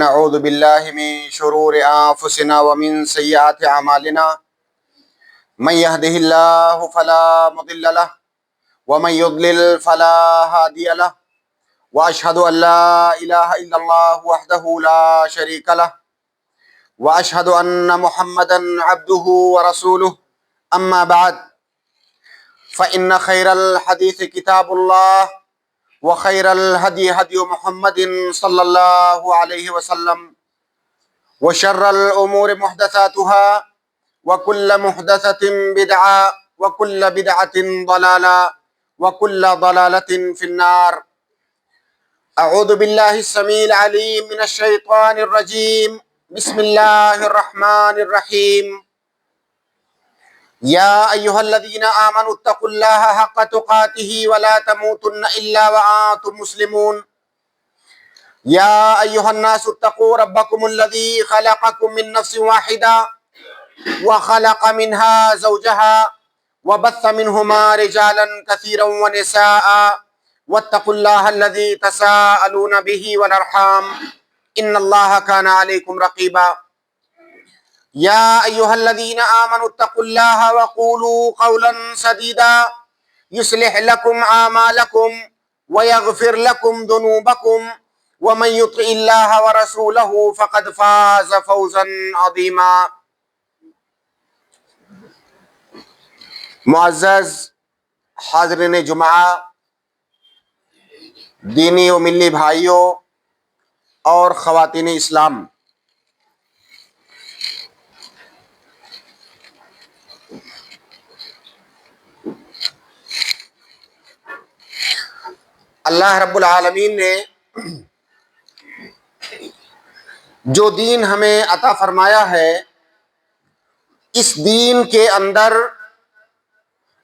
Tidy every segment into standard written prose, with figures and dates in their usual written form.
نعوذ باللہ من شرور انفسنا ومن سیئات اعمالنا من يهده الله فلا مضل له ومن يضلل فلا هادي له واشهد ان لا اله الا الله وحده لا شريك له واشهد ان محمدا عبده ورسوله اما بعد فان خير الحديث كتاب الله وخير الهدي هدي محمد صلى الله عليه وسلم وشر الأمور محدثاتها وكل محدثة بدعة وكل بدعة ضلالة وكل ضلالة في النار. أعوذ بالله السميع العليم من الشيطان الرجيم. بسم الله الرحمن الرحيم. يا أيها الذين آمنوا اتقوا الله حق تقاته ولا تموتن إلا وأنتم مسلمون. يا أيها الناس اتقوا ربكم الذي خلقكم من نفس واحدة وخلق منها زوجها وبث منهما رجالا كثيرا ونساء واتقوا الله الذي تساءلون به والأرحام إن الله كان عليكم رقيبا. يا أيها الذين آمنوا اتقوا الله وقولوا قولا سديدا يصلح لكم أعمالكم ويغفر لكم ذنوبكم ومن يطع الله ورسوله فقد فاز فوزا عظيما. معزز حاضرین جمعہ، دینی و ملی بھائیوں اور خواتین اسلام، اللہ رب العالمین نے جو دین ہمیں عطا فرمایا ہے، اس دین کے اندر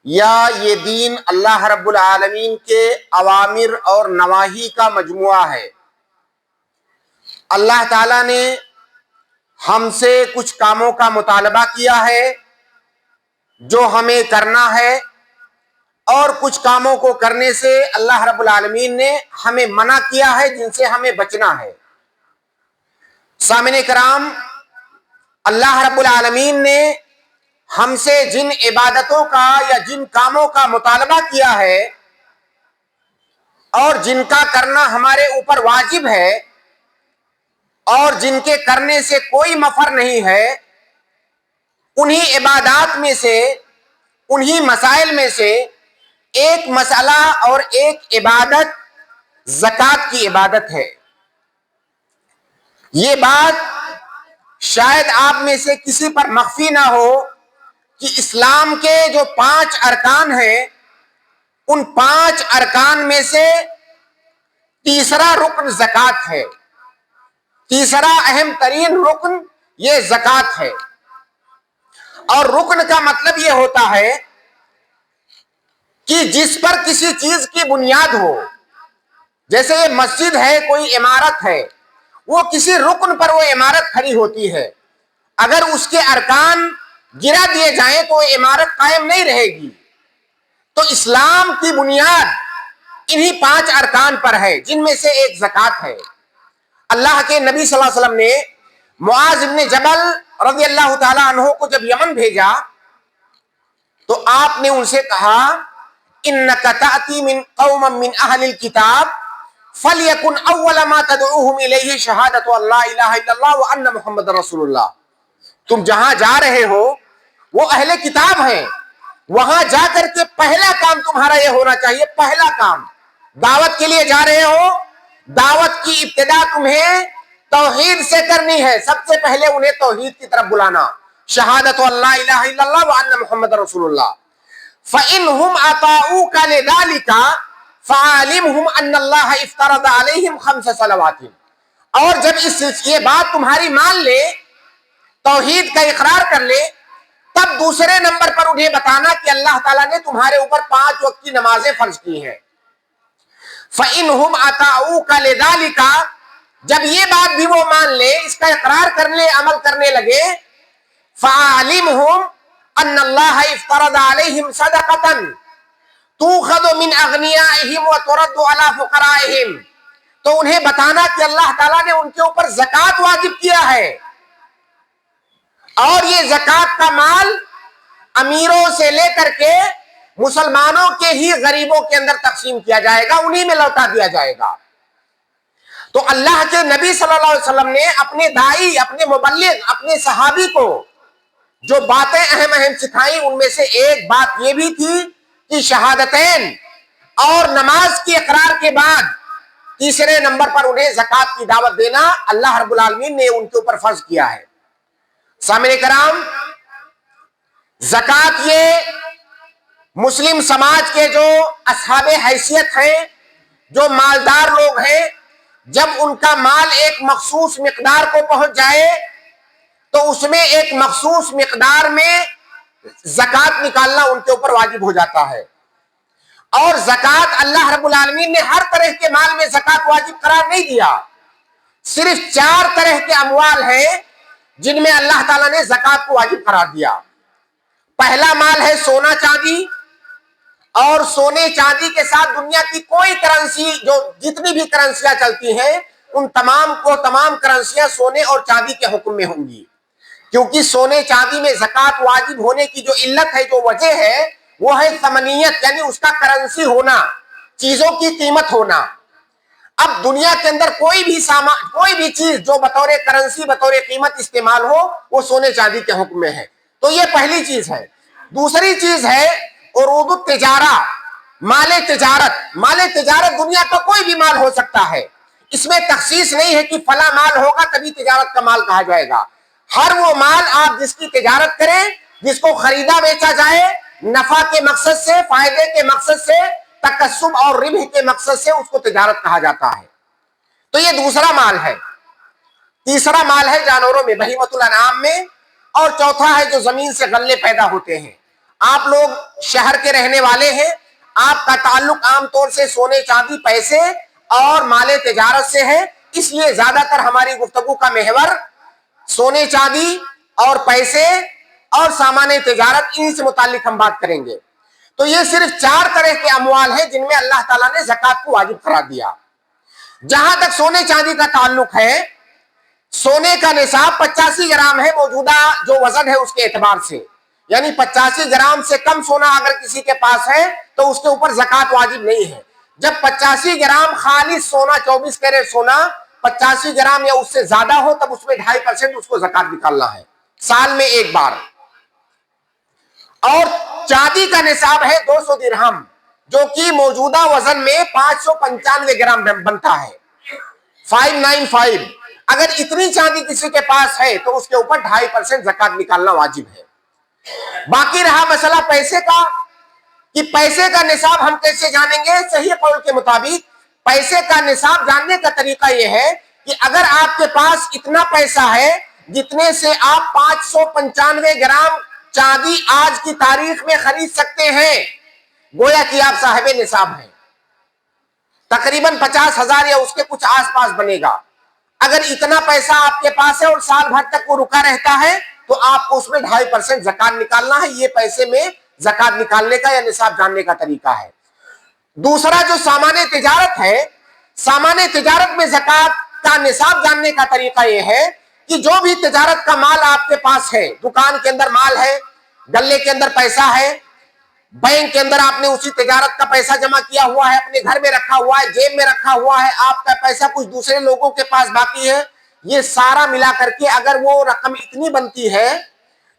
یا یہ دین اللہ رب العالمین کے اوامر اور نواہی کا مجموعہ ہے. اللہ تعالیٰ نے ہم سے کچھ کاموں کا مطالبہ کیا ہے جو ہمیں کرنا ہے، اور کچھ کاموں کو کرنے سے اللہ رب العالمین نے ہمیں منع کیا ہے جن سے ہمیں بچنا ہے. سامعین کرام، اللہ رب العالمین نے ہم سے جن عبادتوں کا یا جن کاموں کا مطالبہ کیا ہے اور جن کا کرنا ہمارے اوپر واجب ہے اور جن کے کرنے سے کوئی مفر نہیں ہے، انہی عبادات میں سے، انہی مسائل میں سے ایک مسئلہ اور ایک عبادت زکوٰۃ کی عبادت ہے. یہ بات شاید آپ میں سے کسی پر مخفی نہ ہو کہ اسلام کے جو 5 ارکان ہیں، ان 5 ارکان میں سے تیسرا رکن زکوٰۃ ہے. تیسرا اہم ترین رکن یہ زکوٰۃ ہے. اور رکن کا مطلب یہ ہوتا ہے کہ جس پر کسی چیز کی بنیاد ہو، جیسے یہ مسجد ہے، کوئی عمارت ہے، وہ کسی رکن پر وہ عمارت کھڑی ہوتی ہے. اگر اس کے ارکان گرا دیے جائیں تو وہ عمارت قائم نہیں رہے گی. تو اسلام کی بنیاد انہی 5 ارکان پر ہے، جن میں سے ایک زکوٰۃ ہے. اللہ کے نبی صلی اللہ علیہ وسلم نے معاذ بن جبل رضی اللہ تعالی عنہ کو جب یمن بھیجا تو آپ نے ان سے کہا، اِنَّكَ تَأْتِي مِنْ قَوْمًا مِنْ أَهْلِ الْكِتَابِ فَلْيَكُنْ أَوَّلَ مَا تَدْعُوهُمْ إِلَيْهِ شَهَادَةُ أَن لَا إِلَهَ إِلَّا اللَّهُ وَأَنَّ مُحَمَّدًا رَسُولُ اللَّهِ. تم جہاں جا رہے ہو وہ اہل کتاب ہیں، وہاں جا کر کے پہلا کام تمہارا یہ ہونا چاہیے. پہلا کام، دعوت کے لیے جا رہے ہو، دعوت کی ابتدا تمہیں توحید سے کرنی ہے. سب سے پہلے انہیں توحید کی طرف بلانا، شہادت ان لا الہ الا اللہ وان محمد رسول اللہ. فَإِنْهُمْ أَطَاعُوكَ لِذَلِكَ فَعَلِمْهُمْ أَنَّ اللَّهَ افْتَرَضَ عَلَيْهِمْ 5 صلوات. اور جب یہ بات تمہاری مان لے، توحید کا اقرار کر لے، تب دوسرے نمبر پر انہیں بتانا کہ اللہ تعالیٰ نے تمہارے اوپر 5 وقت کی نمازیں فرض کی ہیں. فَإِنْهُمْ أَطَاعُوكَ لِذَلِكَ، جب یہ بات بھی وہ مان لے، اس کا اقرار کرنے، عمل کرنے لگے، فَعَلِمْهُمْ أَنَّ اللَّهَ افْتَرَضَ عَلَيْهِمْ صَدَقَةً تُؤْخَذُ مِنْ أَغْنِيَائِهِمْ وَتُرَدُّ عَلَى فُقَرَائِهِمْ. تو انہیں بتانا کہ اللہ تعالیٰ نے ان کے اوپر زکوٰۃ واجب کیا ہے، اور یہ زکوٰۃ کا مال امیروں سے لے کر کے مسلمانوں کے ہی غریبوں کے اندر تقسیم کیا جائے گا، انہی میں لوٹا دیا جائے گا۔ تو اللہ کے نبی صلی اللہ علیہ وسلم نے اپنے داعی، اپنے مبلغ، اپنے صحابی کو جو باتیں اہم سکھائیں، ان میں سے ایک بات یہ بھی تھی کہ شہادتین اور نماز کی اقرار کے بعد تیسرے نمبر پر انہیں زکوٰۃ کی دعوت دینا اللہ رب العالمین نے ان کے اوپر فرض کیا ہے۔ سامعین کرام، زکوٰۃ یہ مسلم سماج کے جو اصحاب حیثیت ہیں، جو مالدار لوگ ہیں، جب ان کا مال ایک مخصوص مقدار کو پہنچ جائے تو اس میں ایک مخصوص مقدار میں زکوٰۃ نکالنا ان کے اوپر واجب ہو جاتا ہے۔ اور زکوٰۃ اللہ رب العالمین نے ہر طرح کے مال میں زکوٰۃ واجب قرار نہیں دیا، صرف 4 طرح کے اموال ہیں جن میں اللہ تعالیٰ نے زکوٰۃ کو واجب قرار دیا۔ پہلا مال ہے سونا چاندی، اور سونے چاندی کے ساتھ دنیا کی کوئی کرنسی، جو جتنی بھی کرنسیاں چلتی ہیں، ان تمام کرنسیاں سونے اور چاندی کے حکم میں ہوں گی، کیونکہ سونے چاندی میں زکوٰۃ واجب ہونے کی جو علت ہے، جو وجہ ہے، وہ ہے ثمنیت، یعنی اس کا کرنسی ہونا، چیزوں کی قیمت ہونا۔ اب دنیا کے اندر کوئی بھی چیز جو بطور کرنسی، بطور قیمت استعمال ہو، وہ سونے چاندی کے حکم میں ہے۔ تو یہ پہلی چیز ہے۔ دوسری چیز ہے عروض التجارہ، مال تجارت۔ مال تجارت دنیا کا کوئی بھی مال ہو سکتا ہے، اس میں تخصیص نہیں ہے کہ فلاں مال ہوگا تبھی تجارت کا مال کہا جائے گا۔ ہر وہ مال آپ جس کی تجارت کریں، جس کو خریدا بیچا جائے نفع کے مقصد سے، فائدے کے مقصد سے، تکسب اور ربح کے مقصد سے، اس کو تجارت کہا جاتا ہے۔ تو یہ دوسرا مال ہے۔ تیسرا مال ہے جانوروں میں، بہیمۃ الانعام میں، اور چوتھا ہے جو زمین سے غلے پیدا ہوتے ہیں۔ آپ لوگ شہر کے رہنے والے ہیں، آپ کا تعلق عام طور سے سونے چاندی، پیسے اور مال تجارت سے ہے، اس لیے زیادہ تر ہماری گفتگو کا محور سونے چاندی اور پیسے اور سامان تجارت، انہی سے متعلق ہم بات کریں گے۔ تو یہ صرف 4 طرح کے اموال ہیں جن میں اللہ تعالیٰ نے زکوٰۃ کو واجب قرار دیا۔ جہاں تک سونے چاندی کا تعلق ہے، سونے کا نصاب 85 گرام ہے موجودہ جو وزن ہے اس کے اعتبار سے، یعنی 85 گرام سے کم سونا اگر کسی کے پاس ہے تو اس کے اوپر زکوٰۃ واجب نہیں ہے۔ جب 85 گرام خالص سونا، 24 کیرٹ سونا 85 گرام یا اس سے زیادہ ہو، تب اس میں 2.5% اس کو زکوٰۃ نکالنا ہے، سال میں ایک بار۔ اور چاندی کا نصاب ہے 200 درہم، جو کہ موجودہ وزن میں 595 گرام بنتا ہے، 595۔ اگر اتنی چاندی کسی کے پاس ہے تو اس کے اوپر 2.5% زکوٰۃ نکالنا واجب ہے۔ باقی رہا مسئلہ پیسے کا، کہ پیسے کا نصاب ہم کیسے جانیں گے؟ صحیح قول کے مطابق پیسے کا نصاب جاننے کا طریقہ یہ ہے کہ اگر آپ کے پاس اتنا پیسہ ہے جتنے سے آپ 595 گرام چاندی آج کی تاریخ میں خرید سکتے ہیں، گویا کہ آپ صاحب نصاب ہیں۔ تقریباً 50,000 یا اس کے کچھ آس پاس بنے گا۔ اگر اتنا پیسہ آپ کے پاس ہے اور سال بھر تک وہ رکا رہتا ہے تو آپ کو اس میں 2.5% زکوٰۃ نکالنا ہے۔ یہ پیسے میں زکوٰۃ نکالنے کا یا نصاب جاننے کا طریقہ ہے۔ دوسرا جو سامان تجارت ہے، سامان تجارت میں زکوٰۃ کا نصاب جاننے کا طریقہ یہ ہے کہ جو بھی تجارت کا مال آپ کے پاس ہے، دکان کے اندر مال ہے، گلے کے اندر پیسہ ہے، بینک کے اندر آپ نے اسی تجارت کا پیسہ جمع کیا ہوا ہے، اپنے گھر میں رکھا ہوا ہے، جیب میں رکھا ہوا ہے، آپ کا پیسہ کچھ دوسرے لوگوں کے پاس باقی ہے، یہ سارا ملا کر کے اگر وہ رقم اتنی بنتی ہے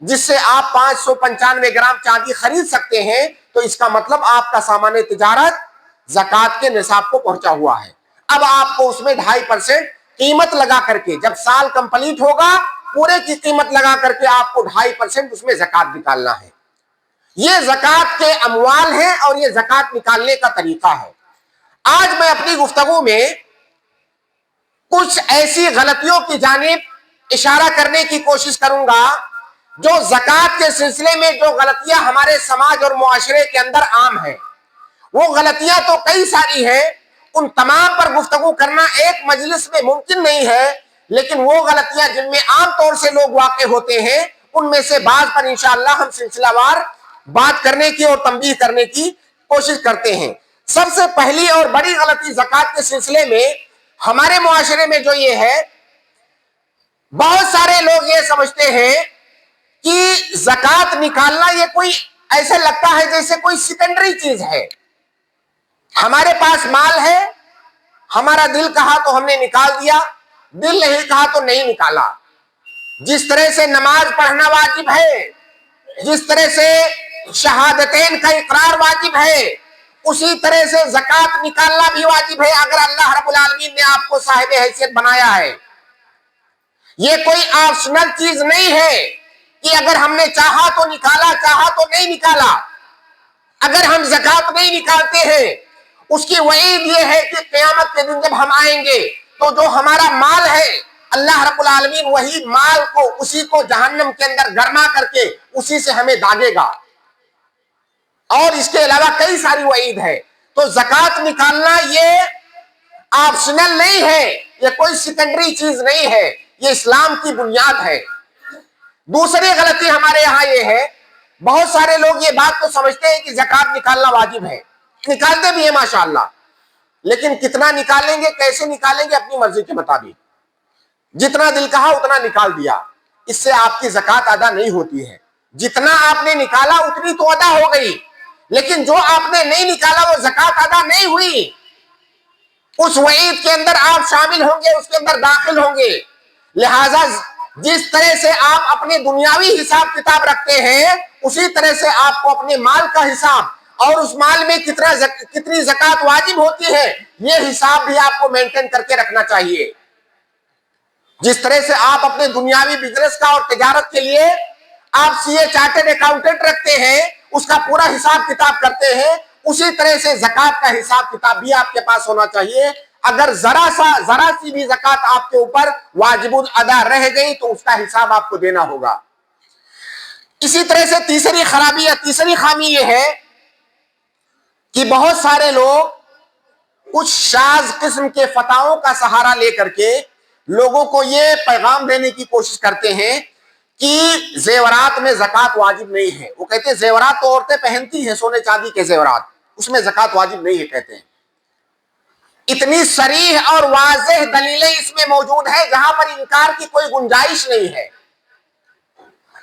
جس سے آپ 595 گرام چاندی خرید سکتے ہیں، تو اس کا مطلب آپ کا سامان تجارت زکوٰۃ کے نصاب کو پہنچا ہوا ہے۔ اب آپ کو اس میں 2.5% قیمت لگا کر کے، جب سال کمپلیٹ ہوگا پورے کی قیمت لگا کر کے آپ کو 2.5% اس میں زکوٰۃ نکالنا ہے۔ یہ زکوٰۃ کے اموال ہیں اور یہ زکوٰۃ نکالنے کا طریقہ ہے۔ آج میں اپنی گفتگو میں کچھ ایسی غلطیوں کی جانب اشارہ کرنے کی کوشش کروں گا جو زکوٰۃ کے سلسلے میں جو غلطیاں ہمارے سماج اور معاشرے کے اندر عام ہیں۔ وہ غلطیاں تو کئی ساری ہیں، ان تمام پر گفتگو کرنا ایک مجلس میں ممکن نہیں ہے، لیکن وہ غلطیاں جن میں عام طور سے لوگ واقع ہوتے ہیں، ان میں سے بعض پر انشاءاللہ ہم سلسلہ وار بات کرنے کی اور تنبیہ کرنے کی کوشش کرتے ہیں۔ سب سے پہلی اور بڑی غلطی زکوٰۃ کے سلسلے میں ہمارے معاشرے میں جو یہ ہے، بہت سارے لوگ یہ سمجھتے ہیں کہ زکوٰۃ نکالنا یہ کوئی ایسے لگتا ہے جیسے کوئی سیکنڈری چیز ہے. ہمارے پاس مال ہے، ہمارا دل کہا تو ہم نے نکال دیا، دل نہیں کہا تو نہیں نکالا. جس طرح سے نماز پڑھنا واجب ہے، جس طرح سے شہادتین کا اقرار واجب ہے، اسی طرح سے زکوٰۃ نکالنا بھی واجب ہے اگر اللہ رب العالمین نے آپ کو صاحب حیثیت بنایا ہے. یہ کوئی آپشنل چیز نہیں ہے کہ اگر ہم نے چاہا تو نکالا، چاہا تو نہیں نکالا. اگر ہم زکوٰۃ نہیں نکالتے ہیں، اس کی وعید یہ ہے کہ قیامت کے دن جب ہم آئیں گے تو جو ہمارا مال ہے، اللہ رب العالمین وہی مال کو، اسی کو جہنم کے اندر گرما کر کے اسی سے ہمیں داغے گا. اور اس کے علاوہ کئی ساری وعید ہے. تو زکوٰۃ نکالنا یہ آپشنل نہیں ہے، یہ کوئی سیکنڈری چیز نہیں ہے، یہ اسلام کی بنیاد ہے. دوسری غلطی ہمارے یہاں یہ ہے، بہت سارے لوگ یہ بات تو سمجھتے ہیں کہ زکوٰۃ نکالنا واجب ہے، نکالتے بھی ہیں ماشاءاللہ، لیکن کتنا نکالیں گے، کیسے نکالیں گے، اپنی مرضی کے مطابق. جتنا دل کہا اتنا نکال دیا، اس سے آپ کی زکوٰۃ ادا نہیں ہوتی ہے. جتنا آپ نے نکالا اتنی تو ادا ہو گئی، لیکن جو آپ نے نہیں نکالا وہ زکوٰۃ ادا نہیں ہوئی. اس وعید کے اندر آپ شامل ہوں گے، اس کے اندر داخل ہوں گے. لہذا جس طرح سے آپ اپنے دنیاوی حساب کتاب رکھتے ہیں، اسی طرح سے آپ کو اپنے مال کا حساب اور اس مال میں کتنی زکوٰۃ واجب ہوتی ہے، یہ حساب بھی آپ کو مینٹین کر کے رکھنا چاہیے. جس طرح سے آپ اپنے دنیاوی بزنس کا اور تجارت کے لیے آپ سی اے چارٹرڈ اکاؤنٹنٹ رکھتے ہیں، اس کا پورا حساب کتاب کرتے ہیں، اسی طرح سے زکوٰۃ کا حساب کتاب بھی آپ کے پاس ہونا چاہیے. اگر ذرا سی بھی زکوٰۃ آپ کے اوپر واجب ادا رہ گئی تو اس کا حساب آپ کو دینا ہوگا. اسی طرح سے تیسری خرابی یا تیسری خامی یہ ہے کہ بہت سارے لوگ کچھ شاذ قسم کے فتاووں کا سہارا لے کر کے لوگوں کو یہ پیغام دینے کی کوشش کرتے ہیں کہ زیورات میں زکوٰۃ واجب نہیں ہے. وہ کہتے ہیں زیورات تو عورتیں پہنتی ہیں، سونے چاندی کے زیورات، اس میں زکوٰۃ واجب نہیں ہے. کہتے ہیں اتنی صریح اور واضح دلیلیں اس میں موجود ہیں جہاں پر انکار کی کوئی گنجائش نہیں ہے.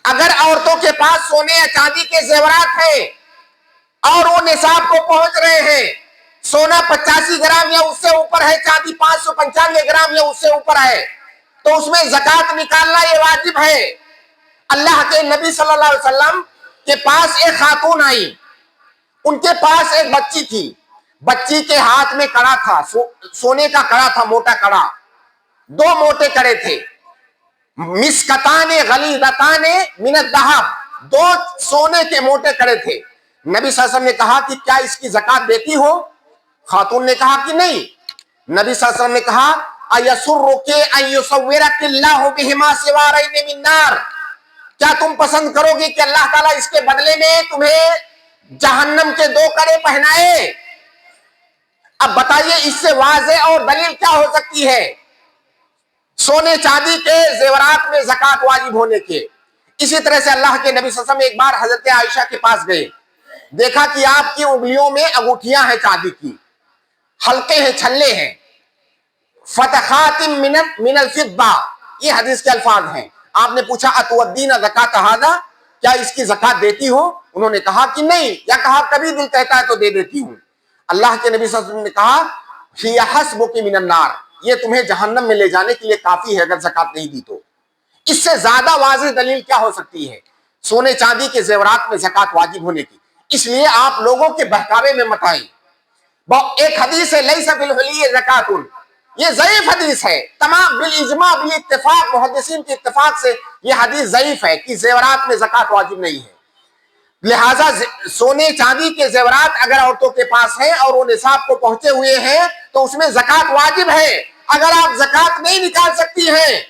اگر عورتوں کے پاس سونے یا چاندی کے زیورات ہیں اور وہ نصاب کو پہنچ رہے ہیں، سونا 85 گرام یا اس سے اوپر ہے، چاندی 595 گرام یا اس سے اوپر ہے، تو اس میں زکوٰۃ نکالنا یہ واجب ہے. اللہ کے نبی صلی اللہ علیہ وسلم کے پاس ایک خاتون آئی، ان کے پاس ایک بچی تھی، بچی کے ہاتھ میں کڑا تھا، سونے کا کڑا تھا، موٹا کڑا، 2 موٹے کڑے تھے، مسکتان غلیظتان من الذهب، 2 سونے کے موٹے کڑے تھے. نبی صلی اللہ علیہ وسلم نے کہا کہ کیا اس کی زکوٰۃ دیتی ہو؟ خاتون نے کہا کہ نہیں. نبی صلی اللہ علیہ وسلم نے کہا اَيَسُرُّكِ أَن يُصَوِّرَكِ اللَّهُ بِهِمَا سِوَارَيْنِ مِن نَّارٍ، کیا تم پسند کرو گے کہ اللہ تعالیٰ اس کے بدلے میں تمہیں جہنم کے 2 کڑے پہنائے؟ اب بتائیے اس سے واضح اور دلیل کیا ہو سکتی ہے سونے چاندی کے زیورات میں زکوٰۃ واجب ہونے کے. اسی طرح سے اللہ کے نبی صلی اللہ علیہ وسلم ایک بار حضرت عائشہ کے پاس گئے، دیکھا کہ آپ کی انگلیوں میں انگوٹھیاں ہیں چاندی کی، حلقے ہیں، چھلے ہیں، فتحات من الفضہ، یہ حدیث کے الفاظ ہیں. آپ نے پوچھا اتودین زکوٰۃ ھذا، کیا اس کی زکوٰۃ دیتی ہو؟ انہوں نے کہا کہ نہیں، یا کہا کبھی دل کہتا ہے تو دے دیتی ہوں. اللہ کے نبی صلی اللہ علیہ وسلم نے کہا ہی حسبک من النار، یہ تمہیں جہنم میں لے جانے کے لیے کافی ہے اگر زکوٰۃ نہیں دی تو. اس سے زیادہ واضح دلیل کیا ہو سکتی ہے سونے چاندی کے زیورات میں زکوٰۃ واجب ہونے کی؟ اس لیے آپ لوگوں کے بہکاوے میں مت آئیں. ایک حدیث ہے لیس فی الحلی زکوٰۃ، یہ ضعیف حدیث ہے، تمام بالاجماع بالاتفاق محدثین کے اتفاق سے یہ حدیث ضعیف ہے کہ زیورات میں زکوٰۃ واجب نہیں ہے. لہٰذا سونے چاندی کے زیورات اگر عورتوں کے پاس ہیں اور وہ نصاب کو پہنچے ہوئے ہیں تو اس میں زکوٰۃ واجب ہے. اگر آپ زکوٰۃ نہیں نکال سکتی ہیں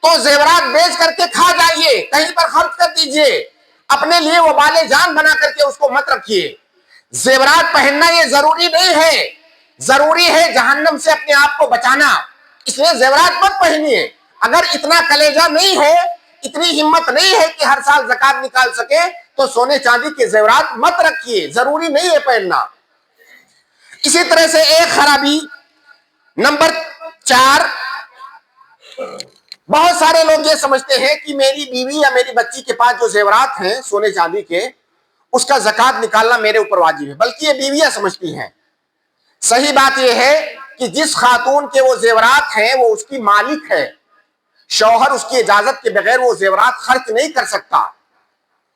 تو زیورات بیچ کر کے کھا جائیے، کہیں پر خرچ کر دیجئے، اپنے لیے وبال جان بنا کر کے اس کو مت رکھیے. زیورات پہننا یہ ضروری نہیں ہے، ضروری ہے جہنم سے اپنے آپ کو بچانا، اس لیے زیورات مت پہنیے. اگر اتنا کلیجہ نہیں ہے، اتنی ہمت نہیں ہے کہ ہر سال زکوٰۃ نکال سکے تو سونے چاندی کے زیورات مت رکھیے، ضروری نہیں ہے پہننا. اسی طرح سے ایک خرابی نمبر 4, بہت سارے لوگ یہ سمجھتے ہیں کہ میری بیوی یا میری بچی کے پاس جو زیورات ہیں سونے چاندی کے، اس کا زکوٰۃ نکالنا میرے اوپر واجب ہے، بلکہ یہ بیویاں سمجھتی ہیں۔ صحیح بات یہ ہے کہ جس خاتون کے وہ زیورات ہیں وہ اس کی مالک ہے، شوہر اس کی اجازت کے بغیر وہ زیورات خرچ نہیں کر سکتا۔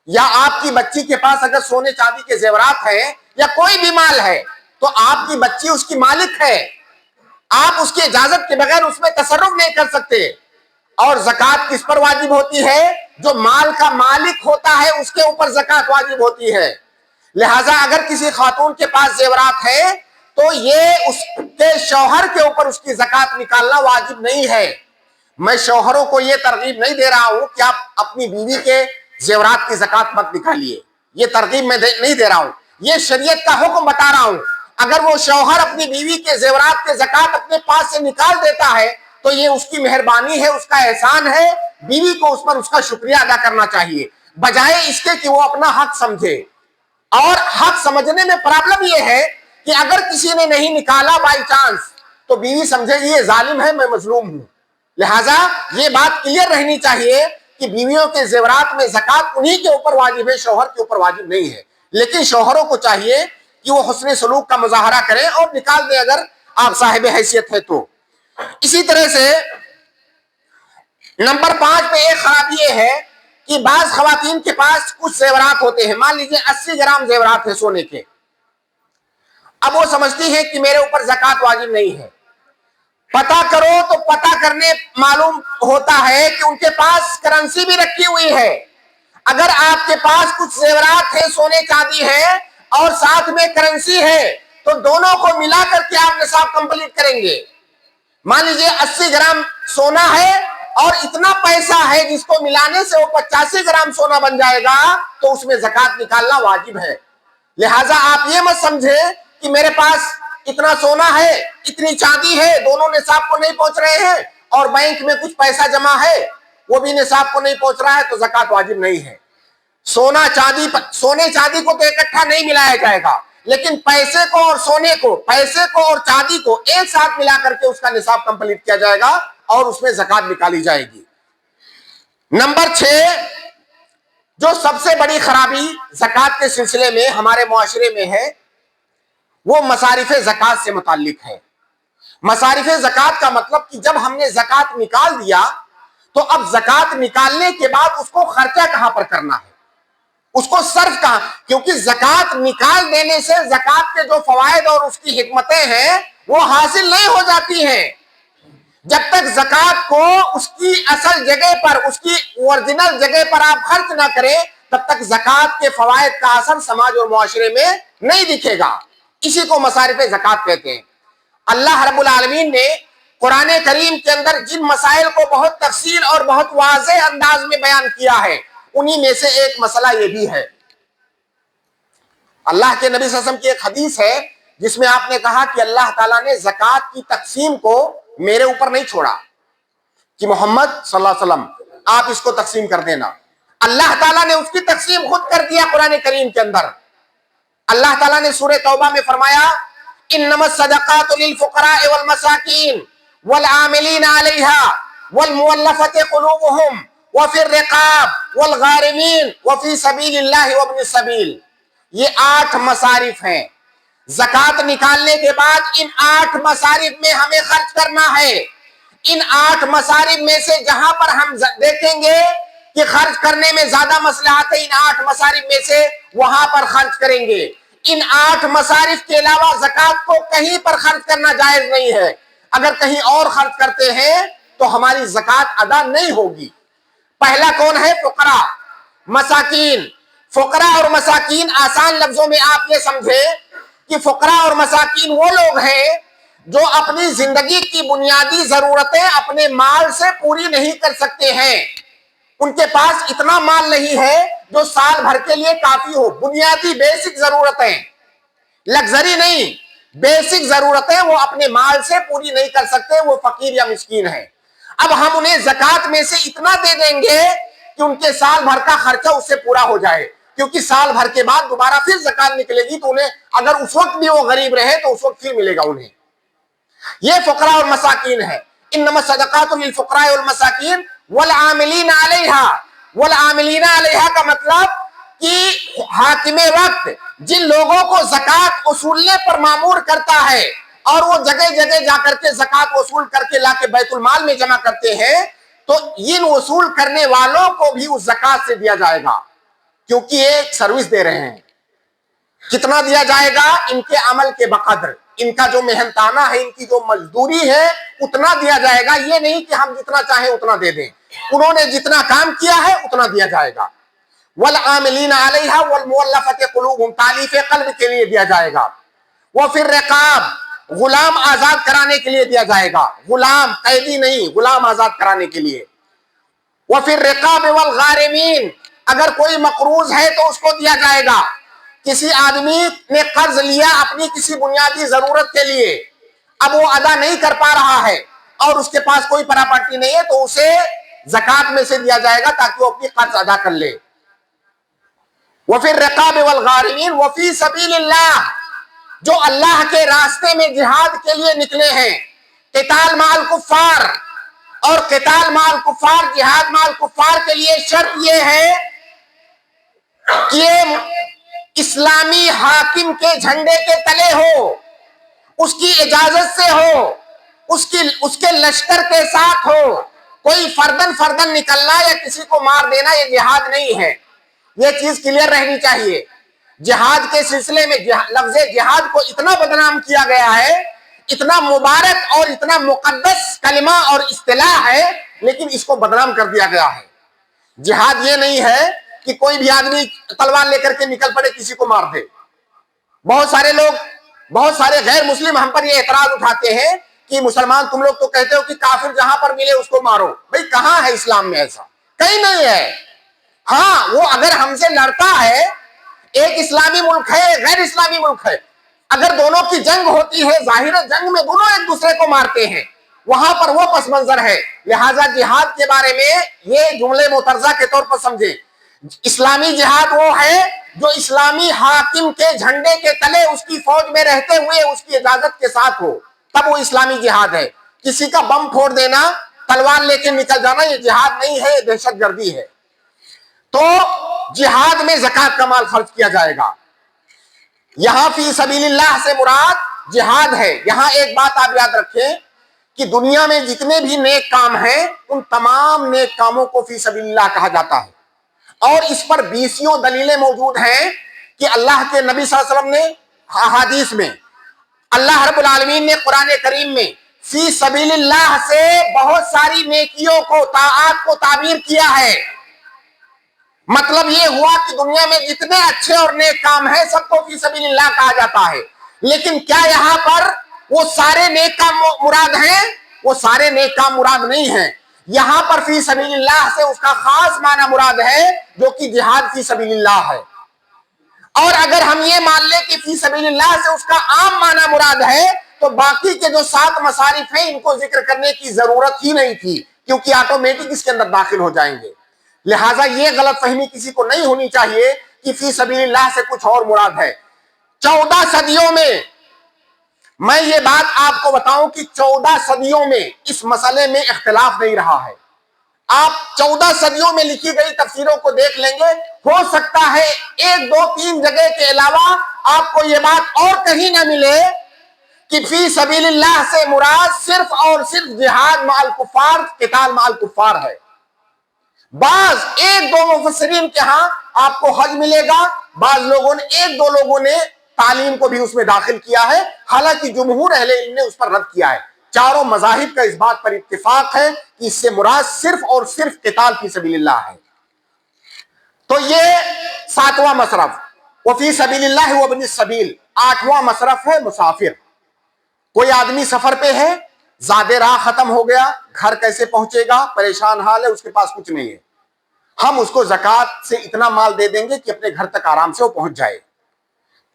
یا آپ کی بچی کے پاس اگر سونے چاندی کے زیورات ہیں یا کوئی بھی مال ہے تو آپ کی بچی اس کی مالک ہے، آپ اس کی اجازت کے بغیر اس میں تصرف نہیں کر سکتے۔ اور زکوٰۃ کس پر واجب ہوتی ہے؟ جو مال کا مالک ہوتا ہے اس کے اوپر زکوٰۃ واجب ہوتی ہے۔ لہٰذا اگر کسی خاتون کے پاس زیورات ہے تو یہ اس کے شوہر کے اوپر اس کی زکوٰۃ نکالنا واجب نہیں ہے۔ میں شوہروں کو یہ ترغیب نہیں دے رہا ہوں کہ آپ اپنی بیوی کے زیورات کی زکوٰۃ مت نکالیے، یہ ترغیب میں نہیں دے رہا ہوں، یہ شریعت کا حکم بتا رہا ہوں۔ اگر وہ شوہر اپنی بیوی کے زیورات کے زکوٰۃ اپنے پاس سے نکال دیتا ہے تو یہ اس کی مہربانی ہے، اس کا احسان ہے، بیوی کو اس پر اس کا شکریہ ادا کرنا چاہیے، بجائے اس کے کہ وہ اپنا حق سمجھے۔ اور حق سمجھنے میں پرابلم یہ ہے کہ اگر کسی نے نہیں نکالا بائی چانس تو بیوی سمجھے گی یہ ظالم ہے، میں مظلوم ہوں۔ لہٰذا یہ بات کلیئر رہنی چاہیے کہ بیویوں کے زیورات میں زکوٰۃ انہی کے اوپر واجب ہے، شوہر کے اوپر واجب نہیں ہے۔ لیکن شوہروں کو چاہیے کہ وہ حسن سلوک کا مظاہرہ کریں اور نکال دیں اگر آپ صاحب حیثیت ہے تو۔ اسی طرح سے نمبر 5 پہ ایک خرابی یہ ہے کہ بعض خواتین کے پاس کچھ زیورات ہوتے ہیں، مان لیجئے 80 گرام زیورات ہیں سونے کے، اب وہ سمجھتی ہیں کہ میرے اوپر زکوٰۃ واجب نہیں ہے۔ پتہ کرو تو پتہ کرنے معلوم ہوتا ہے کہ ان کے پاس کرنسی بھی رکھی ہوئی ہے۔ اگر آپ کے پاس کچھ زیورات ہیں، سونے چاندی ہے اور ساتھ میں کرنسی ہے تو دونوں کو ملا کر کے آپ نصاب کمپلیٹ کریں گے۔ مان لیجئے 80 گرام سونا ہے اور اتنا پیسہ ہے جس کو ملانے سے وہ 85 گرام سونا بن جائے گا تو اس میں زکوٰۃ نکالنا واجب ہے۔ لہٰذا آپ یہ مت سمجھے کہ میرے پاس اتنا سونا ہے، اتنی چاندی ہے، دونوں نصاب کو نہیں پہنچ رہے ہیں، اور بینک میں کچھ پیسہ جمع ہے وہ بھی نصاب کو نہیں پہنچ رہا ہے تو زکوٰۃ واجب نہیں ہے۔ سونے چاندی کو تو اکٹھا نہیں ملایا جائے گا، لیکن پیسے کو اور سونے کو، پیسے کو اور چاندی کو ایک ساتھ ملا کر کے اس کا نصاب کمپلیٹ کیا جائے گا اور اس میں زکوٰۃ نکالی جائے گی۔ نمبر 6، جو سب سے بڑی خرابی زکوٰۃ کے سلسلے میں ہمارے معاشرے میں ہے وہ مصارف زکوٰۃ سے متعلق ہے۔ مصارف زکوٰۃ کا مطلب کہ جب ہم نے زکوٰۃ نکال دیا تو اب زکوٰۃ نکالنے کے بعد اس کو خرچہ کہاں پر کرنا ہے، اس کو صرف کہاں، کیونکہ زکوٰۃ نکال دینے سے زکوٰۃ کے جو فوائد اور اس کی حکمتیں ہیں وہ حاصل نہیں ہو جاتی ہیں۔ جب تک زکوٰۃ کو اس کی اصل جگہ پر، اس کی اوریجنل جگہ پر آپ خرچ نہ کریں تب تک زکوٰۃ کے فوائد کا اثر سماج اور معاشرے میں نہیں دکھے گا۔ اسی کو مصارف زکوٰۃ کہتے ہیں۔ اللہ رب العالمین نے قرآن کریم کے اندر جن مسائل کو بہت تفصیل اور بہت واضح انداز میں بیان کیا ہے انہی میں سے ایک مسئلہ یہ بھی ہے۔ اللہ کے نبی صلی اللہ علیہ وسلم کی ایک حدیث ہے جس میں آپ نے کہا کہ اللہ تعالیٰ نے زکوٰۃ کی تقسیم کو میرے اوپر نہیں چھوڑا کہ محمد صلی اللہ علیہ وسلم آپ اس کو تقسیم کر دینا، اللہ تعالیٰ نے اس کی تقسیم خود کر دیا قرآن کریم کے اندر۔ اللہ تعالیٰ نے سورہ توبہ میں فرمایا انما الصدقات للفقراء والمساکین والعاملین علیہا والمؤلفۃ قلوبہم وفی الرقاب والغارمین وفی سبیل اللہ وابن السبیل، یہ 8 مصارف ہیں۔ زکوٰۃ نکالنے کے بعد ان 8 مصارف میں ہمیں خرچ کرنا ہے۔ ان 8 مصارف میں سے جہاں پر ہم دیکھیں گے کہ خرچ کرنے میں زیادہ مصلحت ہے، ان 8 مصارف میں سے وہاں پر خرچ کریں گے۔ ان 8 مصارف کے علاوہ زکوٰۃ کو کہیں پر خرچ کرنا جائز نہیں ہے۔ اگر کہیں اور خرچ کرتے ہیں تو ہماری زکوٰۃ ادا نہیں ہوگی۔ پہلا کون ہے؟ فقراء، مساکین۔ فقراء اور مساکین آسان لفظوں میں آپ یہ سمجھیں کہ فقراء اور مساکین وہ لوگ ہیں جو اپنی زندگی کی بنیادی ضرورتیں اپنے مال سے پوری نہیں کر سکتے ہیں۔ ان کے پاس اتنا مال نہیں ہے جو سال بھر کے لیے کافی ہو، بنیادی بیسک ضرورتیں، لگزری نہیں، بیسک ضرورتیں وہ اپنے مال سے پوری نہیں کر سکتے، وہ فقیر یا مسکین ہیں۔ اب ہم انہیں زکوٰۃ میں سے اتنا دے دیں گے کہ ان کے سال بھر کا خرچہ اس سے پورا ہو جائے، کیونکہ سال بھر کے بعد دوبارہ پھر زکوٰۃ نکلے گی تو انہیں اگر اس وقت بھی وہ غریب رہے تو اس وقت پھر ملے گا انہیں۔ یہ فقراء اور مساکین ہے. انما الصدقات للفقراء والمساکین والعاملین علیہا. والعاملین علیہا کا مطلب کہ حاکم وقت جن لوگوں کو زکوٰۃ وصولنے پر مامور کرتا ہے اور وہ جگہ جگہ جا کر کے زکوٰۃ وصول کر کے لا کے بیت المال میں جمع کرتے ہیں، تو ان وصول کرنے والوں کو بھی اس زکوٰۃ سے دیا جائے گا، کیونکہ یہ ایک سروس دے رہے ہیں. کتنا دیا جائے گا؟ ان کے عمل کے بقدر، ان کا جو محنتانہ ہے، ان کی جو مزدوری ہے، اتنا دیا جائے گا. یہ نہیں کہ ہم جتنا چاہیں اتنا دے دیں، انہوں نے جتنا کام کیا ہے اتنا دیا جائے گا. والعاملین علیہا والمؤلفۃ قلوبہم، تالیف قلب کے لیے دیا جائے گا. وفی الرقاب، غلام آزاد کرانے کے لیے دیا جائے گا. غلام قیدی نہیں، غلام آزاد کرانے کے لیے. وفی الرقاب والغارمین، اگر کوئی مقروض ہے تو اس کو دیا جائے گا. کسی آدمی نے قرض لیا اپنی کسی بنیادی ضرورت کے لیے، اب وہ ادا نہیں کر پا رہا ہے اور اس کے پاس کوئی پراپرٹی نہیں ہے، تو اسے زکوٰۃ میں سے دیا جائے گا تاکہ وہ اپنی قرض ادا کر لے. وفی الرقاب والغارمین وفی سبیل اللہ، جو اللہ کے راستے میں جہاد کے لیے نکلے ہیں. قتال مع الکفار، اور قتال مع الکفار، جہاد مع الکفار کے لیے شرط یہ ہے کہ یہ اسلامی حاکم کے جھنڈے کے تلے ہو، اس کی اجازت سے ہو، اس کے لشکر کے ساتھ ہو. کوئی فردن نکلنا یا کسی کو مار دینا یہ جہاد نہیں ہے. یہ چیز کلیئر رہنی چاہیے. جہاد کے سلسلے میں لفظ جہاد کو اتنا بدنام کیا گیا ہے، اتنا مبارک اور اتنا مقدس کلمہ اور اصطلاح ہے، لیکن اس کو بدنام کر دیا گیا ہے. جہاد یہ نہیں ہے کہ کوئی بھی آدمی تلوار لے کر کے نکل پڑے کسی کو مار دے. بہت سارے غیر مسلم ہم پر یہ اعتراض اٹھاتے ہیں کہ مسلمان تم لوگ تو کہتے ہو کہ کافر جہاں پر ملے اس کو مارو. بھئی کہاں ہے اسلام میں ایسا؟ کہیں نہیں ہے. ہاں، وہ اگر ہم سے لڑتا ہے، ایک اسلامی ملک ہے، غیر اسلامی ملک ہے، اگر دونوں کی جنگ ہوتی ہے، ظاہر جنگ میں دونوں ایک دوسرے کو مارتے ہیں، وہاں پر وہ پس منظر ہے. لہٰذا جہاد کے بارے میں یہ جملے مترجہ کے طور پر سمجھیں. اسلامی جہاد وہ ہے جو اسلامی حاکم کے جھنڈے کے تلے اس کی فوج میں رہتے ہوئے اس کی اجازت کے ساتھ ہو، تب وہ اسلامی جہاد ہے. کسی کا بم پھوڑ دینا، تلوار لے کے نکل جانا، یہ جہاد نہیں ہے، یہ دہشت گردی ہے. تو جہاد میں زکوٰۃ کا مال خرچ کیا جائے گا. یہاں فی سبیل اللہ سے مراد جہاد ہے. یہاں ایک بات آپ یاد رکھیں کہ دنیا میں جتنے بھی نیک کام ہیں ان تمام نیک کاموں کو فی سبیل اللہ کہا جاتا ہے، اور اس پر 20 دلیلیں موجود ہیں کہ اللہ کے نبی صلی اللہ علیہ وسلم نے احادیث میں، اللہ رب العالمین نے قرآن کریم میں فی سبیل اللہ سے بہت ساری نیکیوں کو، طاعات کو تعبیر کیا ہے. مطلب یہ ہوا کہ دنیا میں جتنے اچھے اور نیک کام ہیں سب کو فی سبیل اللہ کہا جاتا ہے. لیکن کیا یہاں پر وہ سارے نیک کام مراد ہیں؟ وہ سارے نیک کام مراد نہیں ہیں. یہاں پر فی سبیل اللہ سے اس کا خاص معنی مراد ہے جو کہ جہاد فی سبیل اللہ ہے. اور اگر ہم یہ مان لیں کہ فی سبیل اللہ سے اس کا عام معنی مراد ہے تو باقی کے جو 7 مصارف ہیں ان کو ذکر کرنے کی ضرورت ہی نہیں تھی، کیونکہ آٹومیٹک اس کے اندر داخل ہو جائیں گے. لہٰذا یہ غلط فہمی کسی کو نہیں ہونی چاہیے کہ فی سبیل اللہ سے کچھ اور مراد ہے. 14 صدیوں میں یہ بات آپ کو بتاؤں کہ 14 صدیوں میں اس مسئلے میں اختلاف نہیں رہا ہے. آپ 14 صدیوں میں لکھی گئی تفسیروں کو دیکھ لیں گے، ہو سکتا ہے 1 2 3 جگہ کے علاوہ آپ کو یہ بات اور کہیں نہ ملے کہ فی سبیل اللہ سے مراد صرف اور صرف جہاد مع الکفار، قتال مع الکفار ہے. بعض 1 2 مفسرین کے ہاں آپ کو حج ملے گا، بعض لوگوں نے 1 2 لوگوں نے تعلیم کو بھی اس میں داخل کیا ہے، حالانکہ جمہور اہل علم نے اس پر رد کیا ہے. چاروں مذاہب کا اس بات پر اتفاق ہے کہ اس سے مراد صرف اور صرف قتال فی سبیل اللہ ہے. تو یہ 7واں مصرف وفی سبیل اللہ وابن السبیل. 8واں مصرف ہے مسافر. کوئی آدمی سفر پہ ہے، زیادہ راہ ختم ہو گیا، گھر کیسے پہنچے گا، پریشان حال ہے، اس کے پاس کچھ نہیں ہے. ہم اس کو زکوٰۃ سے اتنا مال دے دیں گے کہ اپنے گھر تک آرام سے وہ پہنچ جائے.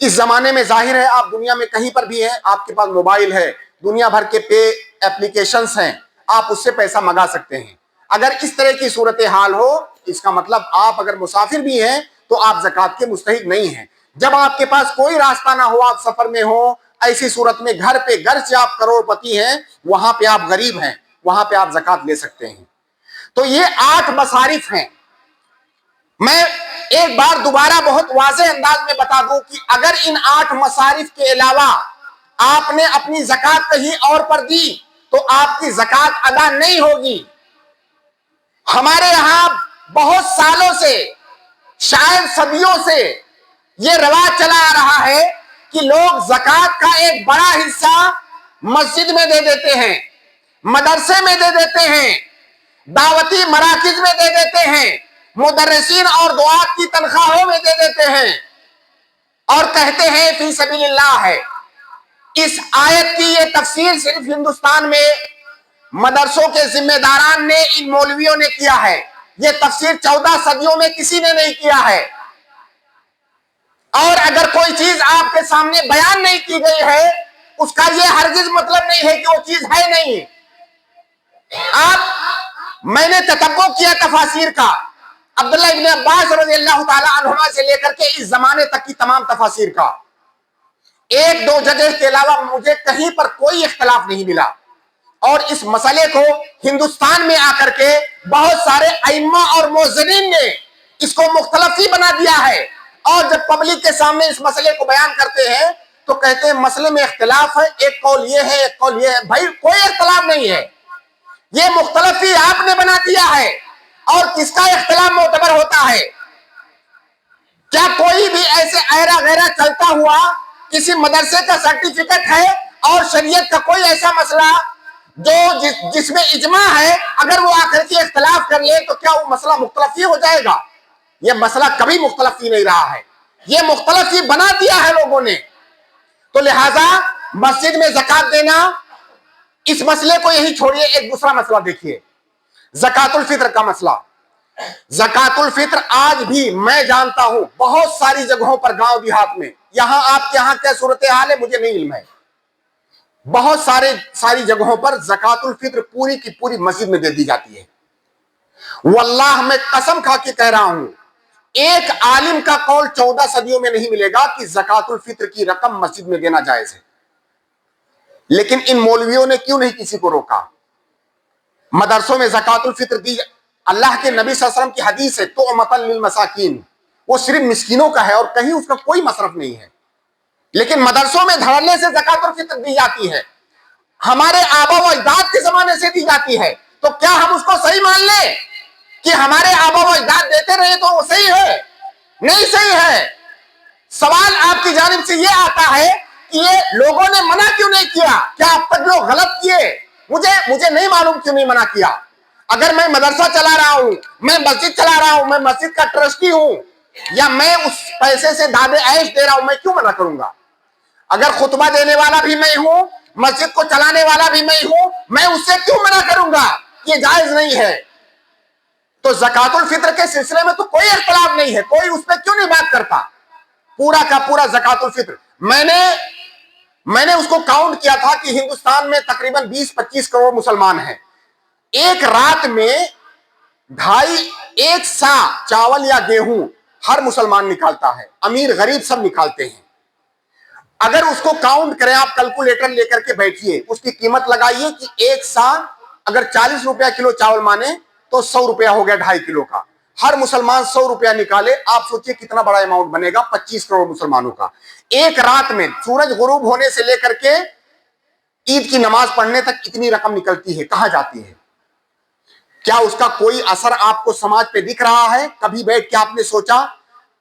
اس زمانے میں ظاہر ہے آپ دنیا میں کہیں پر بھی ہیں، آپ کے پاس موبائل ہے، دنیا بھر کے پے اپلیکیشنز ہیں، آپ اس سے پیسہ منگا سکتے ہیں. اگر اس طرح کی صورتحال ہو، اس کا مطلب آپ اگر مسافر بھی ہیں تو آپ زکوٰۃ کے مستحق نہیں ہیں. جب آپ کے پاس کوئی راستہ نہ ہو، آپ سفر میں ہو، ایسی صورت میں گھر پہ گرچہ آپ کروڑپتی ہیں وہاں پہ آپ غریب ہیں، وہاں پہ آپ زکات لے سکتے ہیں۔ تو یہ 8 مصارف ہیں۔ میں ایک بار دوبارہ بہت واضح انداز میں بتا دوں کہ اگر ان 8 مصارف کے علاوہ آپ نے اپنی زکات کہیں اور پر دی تو آپ کی زکات ادا نہیں ہوگی۔ ہمارے یہاں بہت سالوں سے، شاید صدیوں سے یہ رواج چلا آ رہا ہے کہ لوگ زکات کا ایک بڑا حصہ مسجد میں دے دیتے ہیں، مدرسے میں دے دیتے ہیں، دعوتی مراکز میں دے دیتے ہیں، مدرسین اور دعات کی تنخواہوں میں دے دیتے ہیں اور کہتے ہیں فی سبیل اللہ ہے۔ اس آیت کی یہ تفسیر صرف ہندوستان میں مدرسوں کے ذمہ داران نے، ان مولویوں نے کیا ہے۔ یہ تفسیر 14 صدیوں میں کسی نے نہیں کیا ہے۔ اور اگر کوئی چیز آپ کے سامنے بیان نہیں کی گئی ہے اس کا یہ ہرگز مطلب نہیں ہے کہ وہ چیز ہے نہیں۔ میں نے تتبع کیا تفاسیر کا، عبداللہ ابن عباس رضی اللہ تعالی عنہما سے لے کر کے اس زمانے تک کی تمام تفاسیر کا، 1-2 جگہ کے علاوہ مجھے کہیں پر کوئی اختلاف نہیں ملا۔ اور اس مسئلے کو ہندوستان میں آ کر کے بہت سارے ائمہ اور موذنین نے اس کو مختلف ہی بنا دیا ہے، اور جب پبلک کے سامنے اس مسئلے کو بیان کرتے ہیں تو کہتے ہیں مسئلے میں اختلاف ہے، ایک قول یہ ہے، ایک قول یہ ہے۔ بھائی کوئی اختلاف نہیں ہے، یہ مختلف ہی آپ نے بنا دیا ہے۔ اور کس کا اختلاف معتبر ہوتا ہے؟ کیا کوئی بھی ایسے ایرا غیرہ چلتا ہوا کسی مدرسے کا سرٹیفکیٹ ہے اور شریعت کا کوئی ایسا مسئلہ جو جس میں اجماع ہے، اگر وہ آ کر کے اختلاف کر لے تو کیا وہ مسئلہ مختلف ہی ہو جائے گا؟ یہ مسئلہ کبھی مختلف ہی نہیں رہا ہے، یہ مختلف ہی بنا دیا ہے لوگوں نے۔ تو لہٰذا مسجد میں زکات دینا، اس مسئلے کو یہی چھوڑیے، ایک دوسرا مسئلہ دیکھیے، زکات الفطر کا مسئلہ۔ زکات الفطر آج بھی میں جانتا ہوں بہت ساری جگہوں پر، گاؤں دیہات میں، یہاں آپ کے یہاں کیا صورتحال ہے مجھے نہیں علم ہے، بہت ساری جگہوں پر زکات الفطر پوری کی پوری مسجد میں دے دی جاتی ہے۔ واللہ میں قسم کھا کے کہہ رہا ہوں، ایک عالم کا قول 14 صدیوں میں نہیں ملے گا کہ زکات الفطر کی رقم مسجد میں دینا جائز ہے۔ لیکن ان مولویوں نے کیوں نہیں کسی کو روکا؟ مدرسوں میں زکات الفطر دی، اللہ کے نبی صلی اللہ علیہ وسلم کی حدیث ہے تُعْمَةً لِلْمَسَاكِينِ، وہ صرف مسکینوں کا ہے اور کہیں اس کا کوئی مصرف نہیں ہے۔ لیکن مدرسوں میں دھڑلے سے زکات الفطر دی جاتی ہے، ہمارے آبا و اجداد کے زمانے سے دی جاتی ہے، تو کیا ہم اس کو صحیح مان لیں کہ ہمارے آبا و اجداد دیتے رہے تو وہ صحیح ہے؟ نہیں صحیح ہے۔ سوال آپ کی جانب سے یہ آتا ہے کہ یہ لوگوں نے منع کیوں نہیں کیا؟ کیا اب تک لوگ غلط کیے؟ مجھے نہیں معلوم کیوں نہیں منع کیا۔ اگر میں مدرسہ چلا رہا ہوں، میں مسجد چلا رہا ہوں، میں مسجد کا ٹرسٹی ہوں، یا میں اس پیسے سے داد عیش دے رہا ہوں، میں کیوں منع کروں گا؟ اگر خطبہ دینے والا بھی میں ہوں، مسجد کو چلانے والا بھی میں ہوں، میں اس سے کیوں منع کروں گا؟ یہ جائز نہیں ہے۔ تو زکات الفطر کے سلسلے میں تو کوئی اختلاف نہیں ہے، کوئی اس پہ کیوں نہیں بات کرتا؟ پورا کا پورا زکات الفطر، میں نے اس کو کاؤنٹ کیا تھا کہ ہندوستان میں تقریباً 20-25 کروڑ مسلمان ہیں۔ ایک رات میں 1.5 سا چاول یا گیہوں ہر مسلمان نکالتا ہے، امیر غریب سب نکالتے ہیں۔ اگر اس کو کاؤنٹ کریں، آپ کیلکولیٹر لے کر کے بیٹھیے، اس کی قیمت لگائیے کہ 1 سا اگر 40 روپیہ کلو چاول مانے تو 100 روپیہ ہو گیا 2.5 کلو کا، ہر مسلمان 100 روپیہ نکالے، آپ سوچئے کتنا بڑا اماؤنٹ بنے گا، 25 کروڑ مسلمانوں کا۔ ایک رات میں سورج غروب ہونے سے لے کر کے عید کی نماز پڑھنے تک اتنی رقم نکلتی ہے، کہاں جاتی ہے؟ کیا اس کا کوئی اثر آپ کو سماج پہ دکھ رہا ہے؟ کبھی بیٹھ کے آپ نے سوچا؟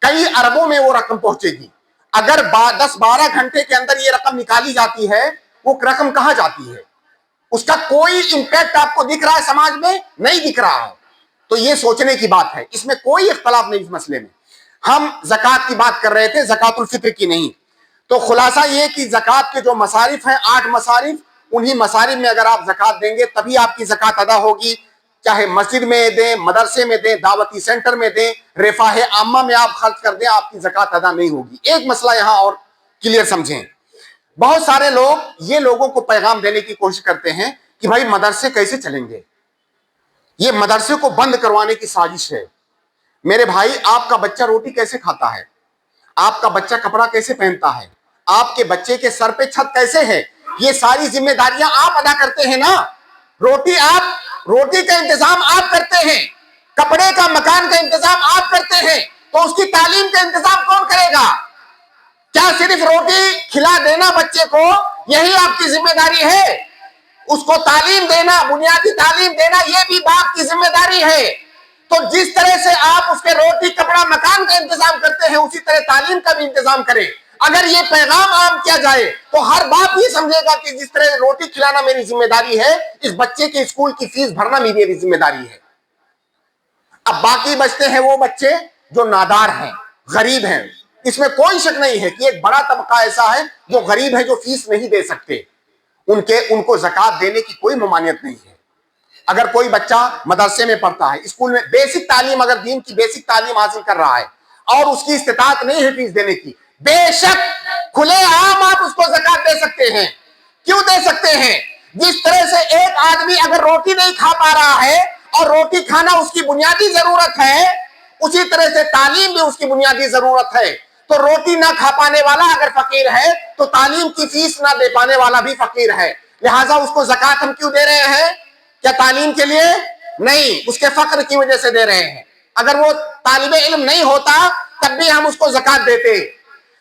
کئی اربوں میں وہ رقم پہنچے گی، اگر 10-12 گھنٹے کے اندر یہ رقم نکالی جاتی ہے، وہ رقم کہاں جاتی ہے؟ اس کا کوئی امپیکٹ آپ کو دکھ رہا ہے سماج میں؟ نہیں دکھ رہا ہے۔ تو یہ سوچنے کی بات ہے، اس میں کوئی اختلاف نہیں۔ اس مسئلے میں ہم زکات کی بات کر رہے تھے، زکات الفطر کی نہیں۔ تو خلاصہ یہ کہ زکات کے جو مصارف ہیں 8 مصارف، انہی مصارف میں اگر آپ زکات دیں گے تبھی آپ کی زکات ادا ہوگی، چاہے مسجد میں دیں، مدرسے میں دیں، دعوتی سینٹر میں دیں، رفاہ عامہ میں آپ خرچ کر دیں، آپ کی زکات ادا نہیں ہوگی۔ ایک مسئلہ یہاں اور کلیئر سمجھیں، بہت سارے لوگ یہ لوگوں کو پیغام دینے کی کوشش کرتے ہیں کہ بھائی مدرسے کیسے چلیں گے، یہ مدرسے کو بند کروانے کی سازش ہے۔ میرے بھائی، آپ کا بچہ روٹی کیسے کھاتا ہے؟ آپ کا بچہ کپڑا کیسے پہنتا ہے؟ آپ کے بچے کے سر پہ چھت کیسے ہے؟ یہ ساری ذمہ داریاں آپ ادا کرتے ہیں نا. روٹی کا انتظام آپ کرتے ہیں, کپڑے کا مکان کا انتظام آپ کرتے ہیں, تو اس کی تعلیم کا انتظام کون کرے گا؟ کیا صرف روٹی کھلا دینا بچے کو یہی آپ کی ذمہ داری ہے؟ اس کو تعلیم دینا, بنیادی تعلیم دینا, یہ بھی باپ کی ذمہ داری ہے. تو جس طرح سے آپ اس کے روٹی کپڑا مکان کا انتظام کرتے ہیں, اسی طرح تعلیم کا بھی انتظام کریں. اگر یہ پیغام عام کیا جائے تو ہر باپ یہ سمجھے گا کہ جس طرح روٹی کھلانا میری ذمہ داری ہے, اس بچے کے اسکول کی فیس بھرنا بھی میری ذمہ داری ہے. اب باقی بچتے ہیں وہ بچے جو نادار ہیں, غریب ہیں. اس میں کوئی شک نہیں ہے کہ ایک بڑا طبقہ ایسا ہے جو غریب ہے, جو فیس نہیں دے سکتے. ان کو زکات دینے کی کوئی ممانعت نہیں ہے. اگر کوئی بچہ مدرسے میں پڑھتا ہے, اسکول میں بیسک تعلیم, اگر دین کی بیسک تعلیم حاصل کر رہا ہے اور اس کی استطاعت نہیں ہے فیس دینے کی, بے شک کھلے عام آپ اس کو زکات دے سکتے ہیں. کیوں دے سکتے ہیں؟ جس طرح سے ایک آدمی اگر روٹی نہیں کھا پا رہا ہے اور روٹی کھانا اس کی بنیادی ضرورت ہے, اسی طرح سے تعلیم بھی اس کی بنیادی ضرورت ہے. تو روٹی نہ کھا پانے والا اگر فقیر ہے تو تعلیم کی فیس نہ دے پانے والا بھی فقیر ہے. لہٰذا اس کو زکات ہم کیوں دے رہے ہیں؟ کیا تعلیم کے لیے نہیں, اس کے فقر کی وجہ سے دے رہے ہیں. اگر وہ طالب علم نہیں ہوتا تب بھی ہم اس کو زکات دیتے.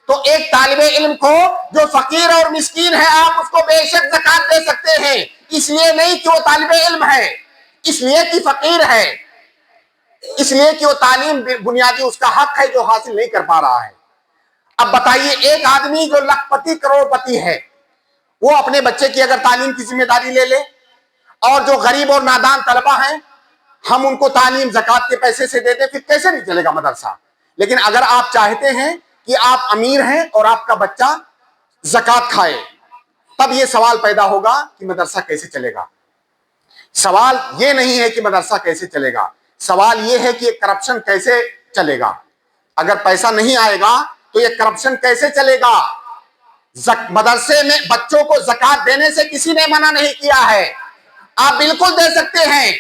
تو ایک طالب علم کو جو فقیر اور مسکین ہے, آپ اس کو بے شک زکات دے سکتے ہیں. اس لیے نہیں کہ وہ طالب علم ہے, اس لیے کہ فقیر ہے, اس لیے کہ وہ تعلیم بنیادی اس کا حق ہے جو حاصل نہیں کر پا رہا ہے. اب بتائیے, ایک آدمی جو لاکھ پتی کروڑ پتی ہے, وہ اپنے بچے کی اگر تعلیم کی ذمہ داری لے لے, اور جو غریب اور نادان طلبہ ہیں ہم ان کو تعلیم زکات کے پیسے سے دیتے, پھر کیسے نہیں چلے گا مدرسہ؟ لیکن اگر آپ چاہتے ہیں کہ آپ امیر ہیں اور آپ کا بچہ زکات کھائے, تب یہ سوال پیدا ہوگا کہ مدرسہ کیسے چلے گا. سوال یہ نہیں ہے کہ مدرسہ کیسے چلے گا, سوال یہ ہے کہ یہ کرپشن کیسے چلے گا. اگر پیسہ نہیں آئے گا تو یہ کرپشن کیسے چلے گا؟ مدرسے میں بچوں کو زکات دینے سے کسی نے منع نہیں کیا ہے, آپ بالکل دے سکتے ہیں,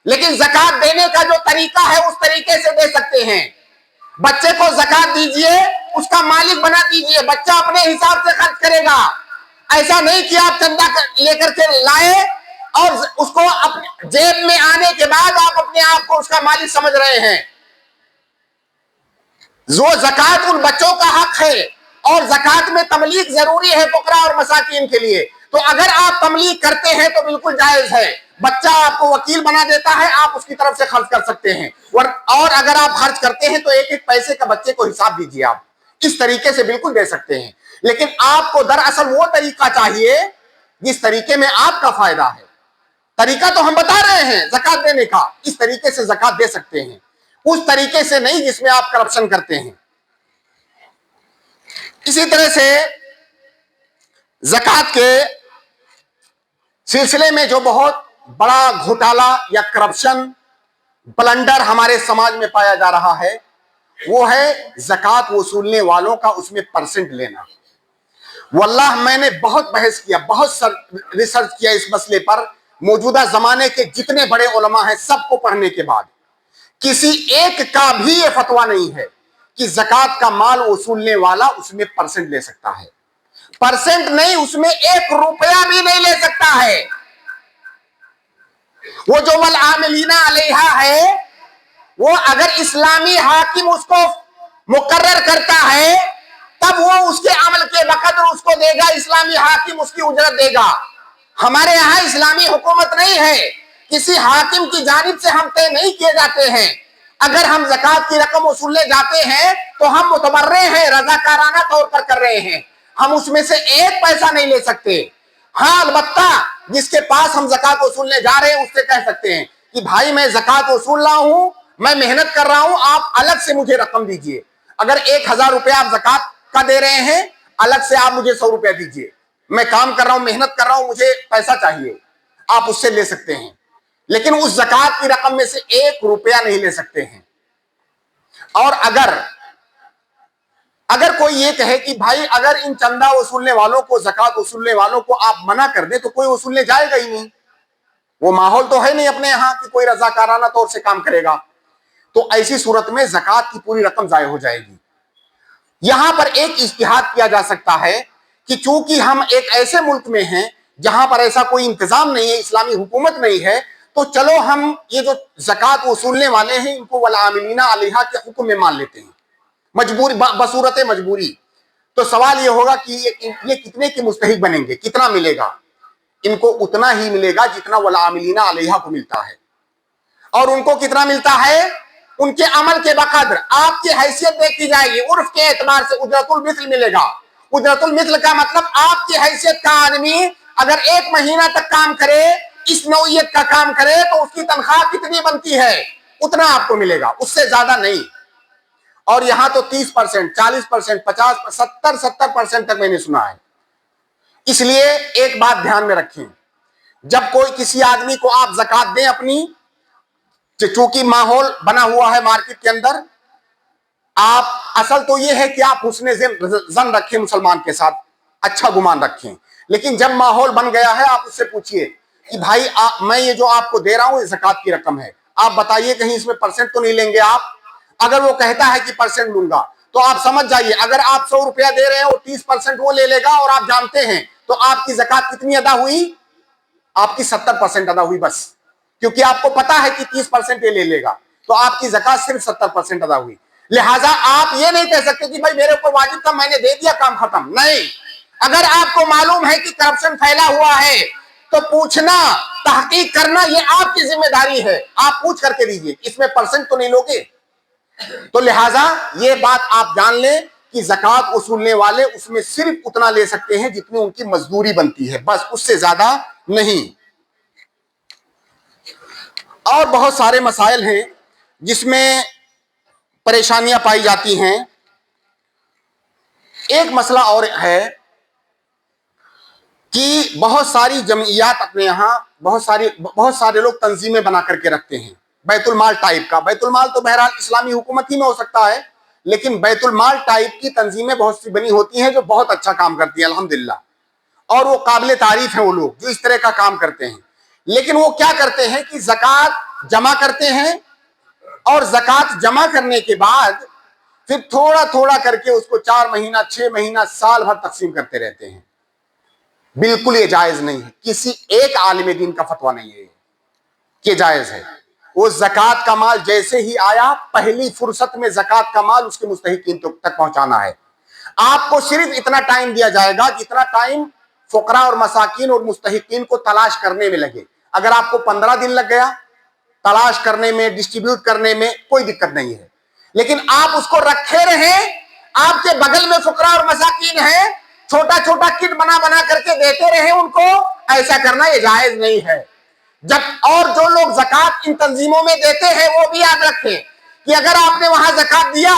لیکن زکات دینے کا جو طریقہ ہے اس طریقے سے دے سکتے ہیں. بچے کو زکات دیجئے, اس کا مالک بنا دیجئے, بچہ اپنے حساب سے خرچ کرے گا. ایسا نہیں کہ آپ چندہ لے کر کے لائے اور اس کو جیب میں آنے کے بعد آپ اپنے آپ کو اس کا مالک سمجھ رہے ہیں. وہ زکات ان بچوں کا حق ہے, اور زکات میں تملیغ ضروری ہے فقراء اور مساکین کے لیے. تو اگر آپ تملیغ کرتے ہیں تو بالکل جائز ہے, بچہ آپ کو وکیل بنا دیتا ہے, آپ اس کی طرف سے خرچ کر سکتے ہیں. اور اگر آپ خرچ کرتے ہیں تو ایک ایک پیسے کا بچے کو حساب دیجیے, آپ اس طریقے سے بالکل دے سکتے ہیں. لیکن آپ کو دراصل وہ طریقہ چاہیے جس طریقے میں آپ کا فائدہ ہے. طریقہ تو ہم بتا رہے ہیں زکات دینے کا, اس طریقے سے زکات دے سکتے ہیں, اس طریقے سے نہیں جس میں آپ کرپشن کرتے ہیں. اسی طرح سے زکات کے سلسلے میں جو بہت بڑا گھوٹالا یا کرپشن بلنڈر ہمارے سماج میں پایا جا رہا ہے, وہ ہے زکات وصولنے والوں کا اس میں پرسنٹ لینا. واللہ میں نے بہت بحث کیا, بہت ریسرچ کیا اس مسئلے پر. موجودہ زمانے کے جتنے بڑے علماء ہیں سب کو پڑھنے کے بعد کسی ایک کا بھی یہ فتویٰ نہیں ہے کہ زکات کا مال وصولنے والا اس میں پرسنٹ لے سکتا ہے. پرسنٹ نہیں, اس میں 1 روپیہ بھی نہیں لے سکتا ہے. وہ جو والعاملین علیہا ہے, وہ اگر اسلامی حاکم اس کو مقرر کرتا ہے تب وہ اس کے عمل کے بقدر اس کو دے گا, اسلامی حاکم اس کی اجرت دے گا. ہمارے یہاں اسلامی حکومت نہیں ہے, کسی حاکم کی جانب سے ہم طے نہیں کیے جاتے ہیں. اگر ہم زکات کی رقم وصولنے جاتے ہیں تو ہم متبرع ہیں, رضاکارانہ طور پر کر رہے ہیں, ہم اس میں سے 1 پیسہ نہیں لے سکتے. ہاں البتہ جس کے پاس ہم زکات وصولنے جا رہے ہیں اس سے کہہ سکتے ہیں کہ بھائی میں زکات وصول رہا ہوں, میں محنت کر رہا ہوں, آپ الگ سے مجھے رقم دیجئے. اگر 1000 روپے آپ زکات کا دے رہے ہیں, الگ سے آپ مجھے 100 روپے دیجئے. میں کام کر رہا ہوں, محنت کر رہا ہوں, مجھے پیسہ چاہیے, آپ اس سے لے سکتے ہیں. لیکن اس زکات کی رقم میں سے 1 روپیہ نہیں لے سکتے ہیں. اور اگر کوئی یہ کہے کہ بھائی اگر ان چندہ وصولنے والوں کو, زکات وصولنے والوں کو آپ منع کر دیں تو کوئی وصولنے جائے گا ہی نہیں, وہ ماحول تو ہے نہیں اپنے یہاں کہ کوئی رضاکارانہ طور سے کام کرے گا, تو ایسی صورت میں زکات کی پوری رقم ضائع ہو جائے گی. یہاں پر ایک اجتہاد کیا جا سکتا ہے کہ چونکہ ہم ایک ایسے ملک میں ہیں جہاں پر ایسا کوئی انتظام نہیں ہے، اسلامی حکومت نہیں ہے، تو چلو ہم یہ جو زکوٰۃ وصولنے والے ہیں ان کو والعاملین علیہا کے حکم میں مان لیتے ہیں، مجبوری، بصورت مجبوری. تو سوال یہ ہوگا کہ یہ کتنے کے مستحق بنیں گے، کتنا ملے گا؟ ان کو اتنا ہی ملے گا جتنا والعاملین علیہا کو ملتا ہے. اور ان کو کتنا ملتا ہے؟ ان کے عمل کے بقدر. آپ کی حیثیت دیکھی جائے گی، عرف کے اعتبار سے اجرت المثل ملے گا. اجرت المثل کا مطلب آپ کی حیثیت کا آدمی اگر 1 مہینہ تک کام کرے، اس نوعیت کا کام کرے، تو اس کی تنخواہ کتنی بنتی ہے اتنا آپ کو ملے گا، اس سے زیادہ نہیں. اور یہاں تو 30%، 40%، 50%، 70% تک میں نے سنا ہے. اس لیے ایک بات دھیان میں رکھیں، جب کوئی کسی آدمی کو آپ زکوٰۃ دیں اپنی، چونکہ ماحول بنا ہوا ہے مارکیٹ کے اندر، آپ اصل تو یہ ہے کہ آپ حسن ظن رکھیں مسلمان کے ساتھ، اچھا گمان رکھیں. لیکن جب ماحول بن گیا ہے، آپ اس سے پوچھئے کہ بھائی میں یہ جو آپ کو دے رہا ہوں یہ زکوٰۃ کی رقم ہے، آپ بتائیے کہیں اس میں پرسنٹ تو نہیں لیں گے آپ؟ اگر وہ کہتا ہے کہ پرسنٹ لوں گا تو آپ سمجھ جائیے، اگر آپ 100 روپیہ دے رہے ہیں اور 30% وہ لے لے گا اور آپ جانتے ہیں، تو آپ کی زکوٰۃ کتنی ادا ہوئی؟ آپ کی 70% ادا ہوئی بس، کیونکہ آپ کو پتا ہے کہ 30% یہ لے لے گا، تو آپ کی زکوٰۃ صرف 70% ادا ہوئی. لہٰذا آپ یہ نہیں کہہ سکتے کہ بھائی میرے اوپر واجب تھا میں نے دے دیا کام ختم. نہیں، اگر آپ کو معلوم ہے کہ کرپشن پھیلا ہوا ہے تو پوچھنا، تحقیق کرنا یہ آپ کی ذمہ داری ہے، آپ پوچھ کر کے دیجئے اس میں پرسنٹ تو نہیں لوگے. تو لہٰذا یہ بات آپ جان لیں کہ زکوٰۃ وصولنے والے اس میں صرف اتنا لے سکتے ہیں جتنی ان کی مزدوری بنتی ہے، بس اس سے زیادہ نہیں. اور بہت سارے مسائل ہیں جس میں پریشانیاں پائی جاتی ہیں. ایک مسئلہ اور ہے کہ بہت ساری جمعیات اپنے یہاں بہت سارے لوگ تنظیمیں بنا کر کے رکھتے ہیں بیت المال ٹائپ کا. بیت المال تو بہرحال اسلامی حکومت ہی میں ہو سکتا ہے، لیکن بیت المال ٹائپ کی تنظیمیں بہت سی بنی ہوتی ہیں جو بہت اچھا کام کرتی ہیں الحمدللہ، اور وہ قابل تعریف ہیں وہ لوگ جو اس طرح کا کام کرتے ہیں. لیکن وہ کیا کرتے ہیں کہ زکوٰۃ جمع کرتے ہیں، اور زکوٰۃ جمع کرنے کے بعد پھر تھوڑا تھوڑا کر کے اس کو 4 مہینہ، 6 مہینہ، سال بھر تقسیم کرتے رہتے ہیں. بالکل یہ جائز نہیں ہے، کسی ایک عالم دین کا فتویٰ نہیں ہے کہ جائز ہے. وہ زکوٰۃ کا مال جیسے ہی آیا پہلی فرصت میں زکوٰۃ کا مال اس کے مستحقین تک پہنچانا ہے. آپ کو صرف اتنا ٹائم دیا جائے گا جتنا ٹائم فقراء اور مساکین اور مستحقین کو تلاش کرنے میں لگے. اگر آپ کو 15 دن لگ گیا تلاش کرنے میں، ڈسٹریبیوٹ کرنے میں، کوئی دقت نہیں ہے. لیکن آپ اس کو رکھے رہیں، آپ کے بغل میں فقراء اور مساکین ہیں، چھوٹا چھوٹا کٹ بنا بنا کر کے دیتے رہیں ان کو، ایسا کرنا یہ جائز نہیں ہے. اور جو لوگ زکوٰۃ ان تنظیموں میں دیتے ہیں وہ بھی یاد رکھیں کہ اگر آپ نے وہاں زکوٰۃ دیا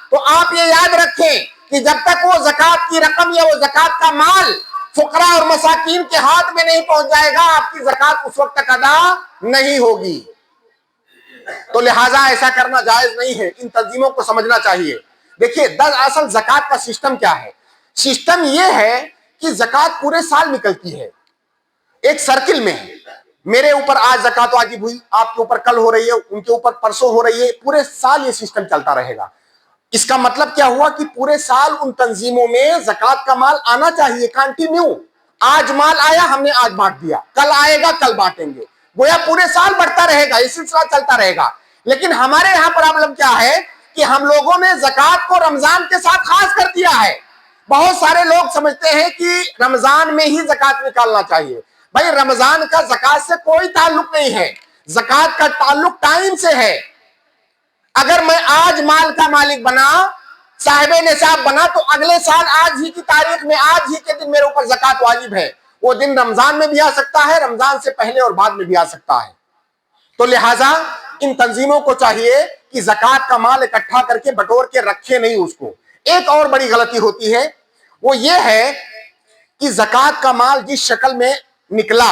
تو آپ یہ یاد رکھیں کہ جب تک وہ زکوٰۃ کی رقم یا وہ زکوٰۃ کا مال فقراء اور مساکین کے ہاتھ میں نہیں پہنچ جائے گا، آپ کی زکوٰۃ اس وقت تک ادا نہیں ہوگی. تو لہٰذا ایسا کرنا جائز نہیں ہے، ان تنظیموں کو سمجھنا چاہیے. دیکھیے دراصل زکوٰۃ کا سسٹم کیا ہے؟ سسٹم یہ ہے کہ زکوٰۃ پورے سال نکلتی ہے ایک سرکل میں. میرے اوپر آج زکوٰۃ واجب ہوئی، آپ کے اوپر کل ہو رہی ہے، ان کے اوپر پرسوں ہو رہی ہے، پورے سال یہ سسٹم چلتا رہے گا. اس کا مطلب کیا ہوا کہ پورے سال ان تنظیموں میں زکوٰۃ کا مال آنا چاہیے کنٹینیو. آج مال آیا ہم نے آج بانٹ دیا، کل آئے گا کل بانٹیں گے، گویا پورے سال بڑھتا رہے گا، یہ سلسلہ چلتا رہے گا. لیکن ہمارے یہاں پرابلم کیا ہے کہ ہم لوگوں نے زکوٰۃ کو رمضان کے ساتھ خاص کر دیا ہے. بہت سارے لوگ سمجھتے ہیں کہ رمضان میں ہی زکوٰۃ نکالنا چاہیے. بھائی رمضان کا زکوٰۃ سے کوئی تعلق نہیں ہے، زکوٰۃ کا تعلق ٹائم سے ہے. اگر میں آج مال کا مالک بنا، صاحب نصاب بنا، تو اگلے سال آج ہی کی تاریخ میں، آج ہی کے دن میرے اوپر زکوٰۃ واجب ہے. وہ دن رمضان میں بھی آ سکتا ہے، رمضان سے پہلے اور بعد میں بھی آ سکتا ہے. تو لہٰذا ان تنظیموں کو چاہیے کہ زکوٰۃ کا مال اکٹھا کر کے بٹور کے رکھے نہیں اس کو. ایک اور بڑی غلطی ہوتی ہے، وہ یہ ہے کہ زکوٰۃ کا مال جس شکل میں نکلا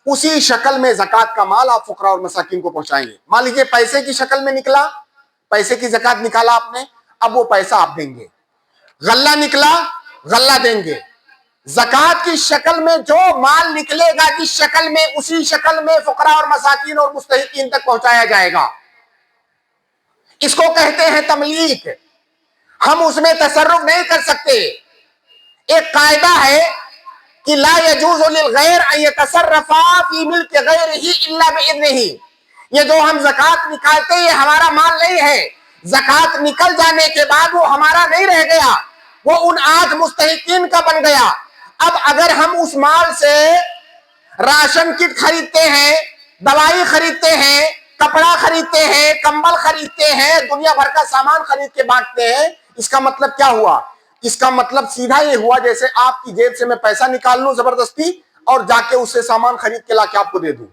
اسی شکل میں زکوٰۃ کا مال آپ فقراء اور مساکین کو پہنچائیں گے. مان لیجیے پیسے کی شکل میں نکلا، پیسے کی زکوٰۃ نکالا آپ نے، اب وہ پیسہ آپ دیں گے. غلہ نکلا، غلہ دیں گے. زکوٰۃ کی شکل میں جو مال نکلے گا جس شکل میں، اسی شکل میں فقراء اور مساکین اور مستحقین تک پہنچایا جائے گا. اس کو کہتے ہیں تملیک. ہم اس میں تصرف نہیں کر سکتے. ایک قاعدہ ہے کہ لا يجوز للغیر ان يتصرف فی ملک غیرہ الا باذنہ. یہ جو ہم زکوٰۃ نکالتے یہ ہمارا مال نہیں ہے. زکوٰۃ نکل جانے کے بعد وہ ہمارا نہیں رہ گیا, وہ ان 8 مستحقین کا بن گیا. اب اگر ہم اس مال سے راشن کٹ خریدتے ہیں, دوائی خریدتے ہیں, کپڑا خریدتے ہیں, کمبل خریدتے ہیں, دنیا بھر کا سامان خرید کے بانٹتے ہیں, اس کا مطلب کیا ہوا؟ اس کا مطلب سیدھا یہ ہوا جیسے آپ کی جیب سے میں پیسہ نکال لوں زبردستی اور جا کے اس سے سامان خرید کے لا کے آپ کو دے دوں.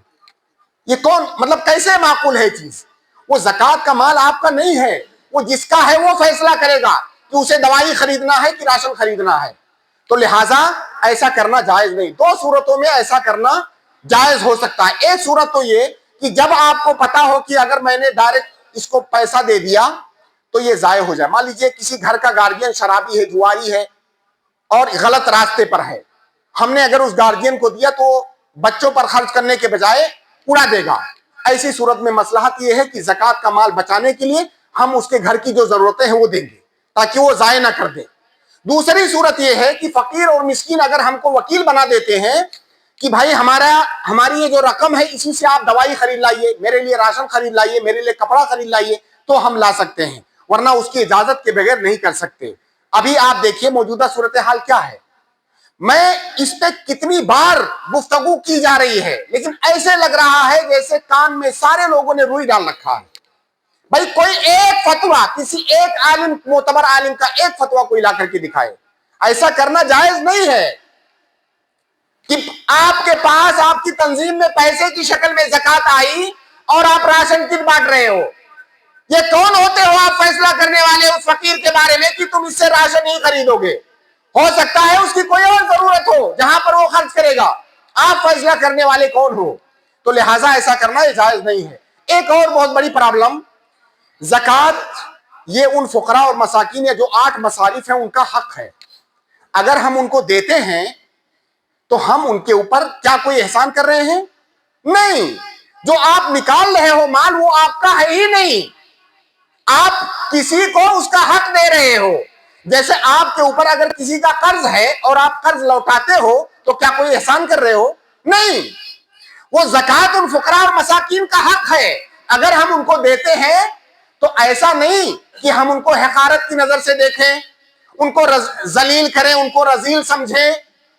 یہ کون مطلب کیسے معقول ہے چیز؟ وہ زکوٰۃ کا مال آپ کا نہیں ہے, وہ جس کا ہے وہ فیصلہ کرے گا کہ اسے دوائی خریدنا ہے کہ راشن خریدنا ہے. تو لہٰذا ایسا کرنا جائز نہیں. 2 صورتوں میں ایسا کرنا جائز ہو سکتا ہے. ایک صورت تو یہ کہ جب آپ کو پتا ہو کہ اگر میں نے ڈائریکٹ اس کو پیسہ دے دیا تو یہ ضائع ہو جائے. مان لیجئے کسی گھر کا گارجین شرابی ہے, جواری ہے اور غلط راستے پر ہے, ہم نے اگر اس گارجین کو دیا تو بچوں پر خرچ کرنے کے بجائے اڑا دے گا. ایسی صورت میں مصلحت یہ ہے کہ زکوٰۃ کا مال بچانے کے لیے ہم اس کے گھر کی جو ضرورتیں ہیں وہ دیں گے تاکہ وہ ضائع نہ کر دے. دوسری صورت یہ ہے کہ فقیر اور مسکین اگر ہم کو وکیل بنا دیتے ہیں کہ بھائی ہماری یہ جو رقم ہے اسی سے آپ دوائی خرید لائیے, میرے لیے راشن خرید لائیے, میرے لیے کپڑا خرید لائیے, تو ہم لا سکتے ہیں, ورنہ اس کی اجازت کے بغیر نہیں کر سکتے. ابھی آپ دیکھیے موجودہ صورتحال کیا ہے. میں اس پہ کتنی بار گفتگو کی جا رہی ہے لیکن ایسے لگ رہا ہے جیسے کان میں سارے لوگوں نے روئی ڈال رکھا ہے. بھائی کوئی ایک فتویٰ, کسی ایک عالم, معتبر عالم کا ایک فتویٰ کوئی لا کر کے دکھائے. ایسا کرنا جائز نہیں ہے کہ آپ کے پاس آپ کی تنظیم میں پیسے کی شکل میں زکوٰۃ آئی اور آپ راشن کٹ بانٹ رہے ہو. یہ کون ہوتے ہو آپ فیصلہ کرنے والے اس فقیر کے بارے میں کہ تم اس سے راشن نہیں خریدو گے؟ ہو سکتا ہے اس کی کوئی اور ضرورت ہو جہاں پر وہ خرچ کرے گا, آپ فیصلہ کرنے والے کون ہو؟ تو لہٰذا ایسا کرنا جائز نہیں ہے. ایک اور بہت بڑی پرابلم, زکوٰۃ یہ ان فقراء اور مساکین جو 8 مصارف ہیں ان کا حق ہے. اگر ہم ان کو دیتے ہیں تو ہم ان کے اوپر کیا کوئی احسان کر رہے ہیں؟ نہیں. جو آپ نکال رہے ہو مال وہ آپ کا ہے ہی نہیں, آپ کسی کو اس کا حق دے رہے ہو. جیسے آپ کے اوپر اگر کسی کا قرض ہے اور آپ قرض لوٹاتے ہو تو کیا کوئی احسان کر رہے ہو؟ نہیں. وہ زکوٰۃ ان فقراء اور مساکین کا حق ہے. اگر ہم ان کو دیتے ہیں تو ایسا نہیں کہ ہم ان کو حقارت کی نظر سے دیکھیں, ان کو ذلیل کریں, ان کو رذیل سمجھیں,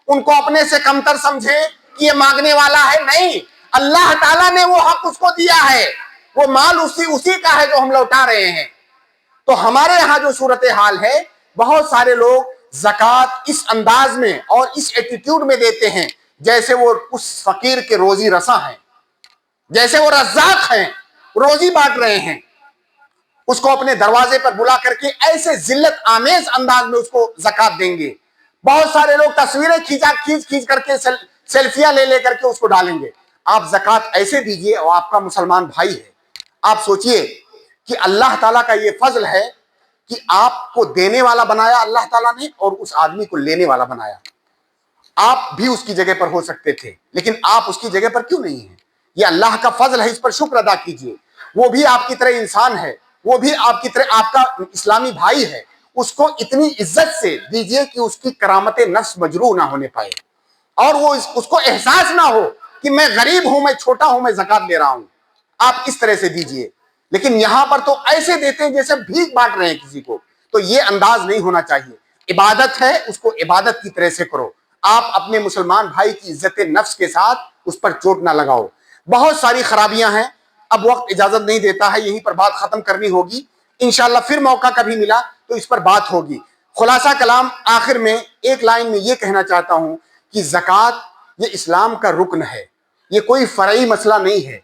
ان کو اپنے سے کمتر سمجھیں کہ یہ مانگنے والا ہے. نہیں, اللہ تعالیٰ نے وہ حق اس کو دیا ہے, وہ مال اسی کا ہے جو ہم لوٹا رہے ہیں. تو ہمارے یہاں جو صورتحال ہے, بہت سارے لوگ زکوٰۃ اس انداز میں اور اس ایٹیٹیوڈ میں دیتے ہیں جیسے وہ اس فقیر کے روزی رساں ہیں, جیسے وہ رزاق ہیں, روزی بانٹ رہے ہیں. اس کو اپنے دروازے پر بلا کر کے ایسے ذلت آمیز انداز میں اس کو زکوٰۃ دیں گے. بہت سارے لوگ تصویریں کھینچ کر کے سیلفیاں لے کر کے اس کو ڈالیں گے. آپ زکوٰۃ ایسے دیجئے اور آپ کا مسلمان بھائی ہے. آپ سوچئے کہ اللہ تعالیٰ کا یہ فضل ہے کہ آپ کو دینے والا بنایا اللہ تعالیٰ نے اور اس آدمی کو لینے والا بنایا. آپ بھی اس کی جگہ پر ہو سکتے تھے لیکن آپ اس کی جگہ پر کیوں نہیں ہیں؟ یہ اللہ کا فضل ہے, اس پر شکر ادا کیجئے. وہ بھی آپ کی طرح انسان ہے, وہ بھی آپ کی طرح آپ کا اسلامی بھائی ہے. اس کو اتنی عزت سے دیجئے کہ اس کی کرامت نفس مجروح نہ ہونے پائے اور وہ اس کو احساس نہ ہو کہ میں غریب ہوں, میں چھوٹا ہوں, میں زکوٰۃ دے رہا ہوں. آپ اس طرح سے دیجئے. لیکن یہاں پر تو ایسے دیتے ہیں جیسے بھیک بانٹ رہے ہیں کسی کو. تو یہ انداز نہیں ہونا چاہیے. عبادت ہے, اس کو عبادت کی طرح سے کرو. آپ اپنے مسلمان بھائی کی عزت نفس کے ساتھ اس پر چوٹ نہ لگاؤ. بہت ساری خرابیاں ہیں, اب وقت اجازت نہیں دیتا ہے, یہیں پر بات ختم کرنی ہوگی. انشاءاللہ پھر موقع کبھی ملا تو اس پر بات ہوگی. خلاصہ کلام آخر میں ایک لائن میں یہ کہنا چاہتا ہوں کہ زکوٰۃ یہ اسلام کا رکن ہے, یہ کوئی فرعی مسئلہ نہیں ہے.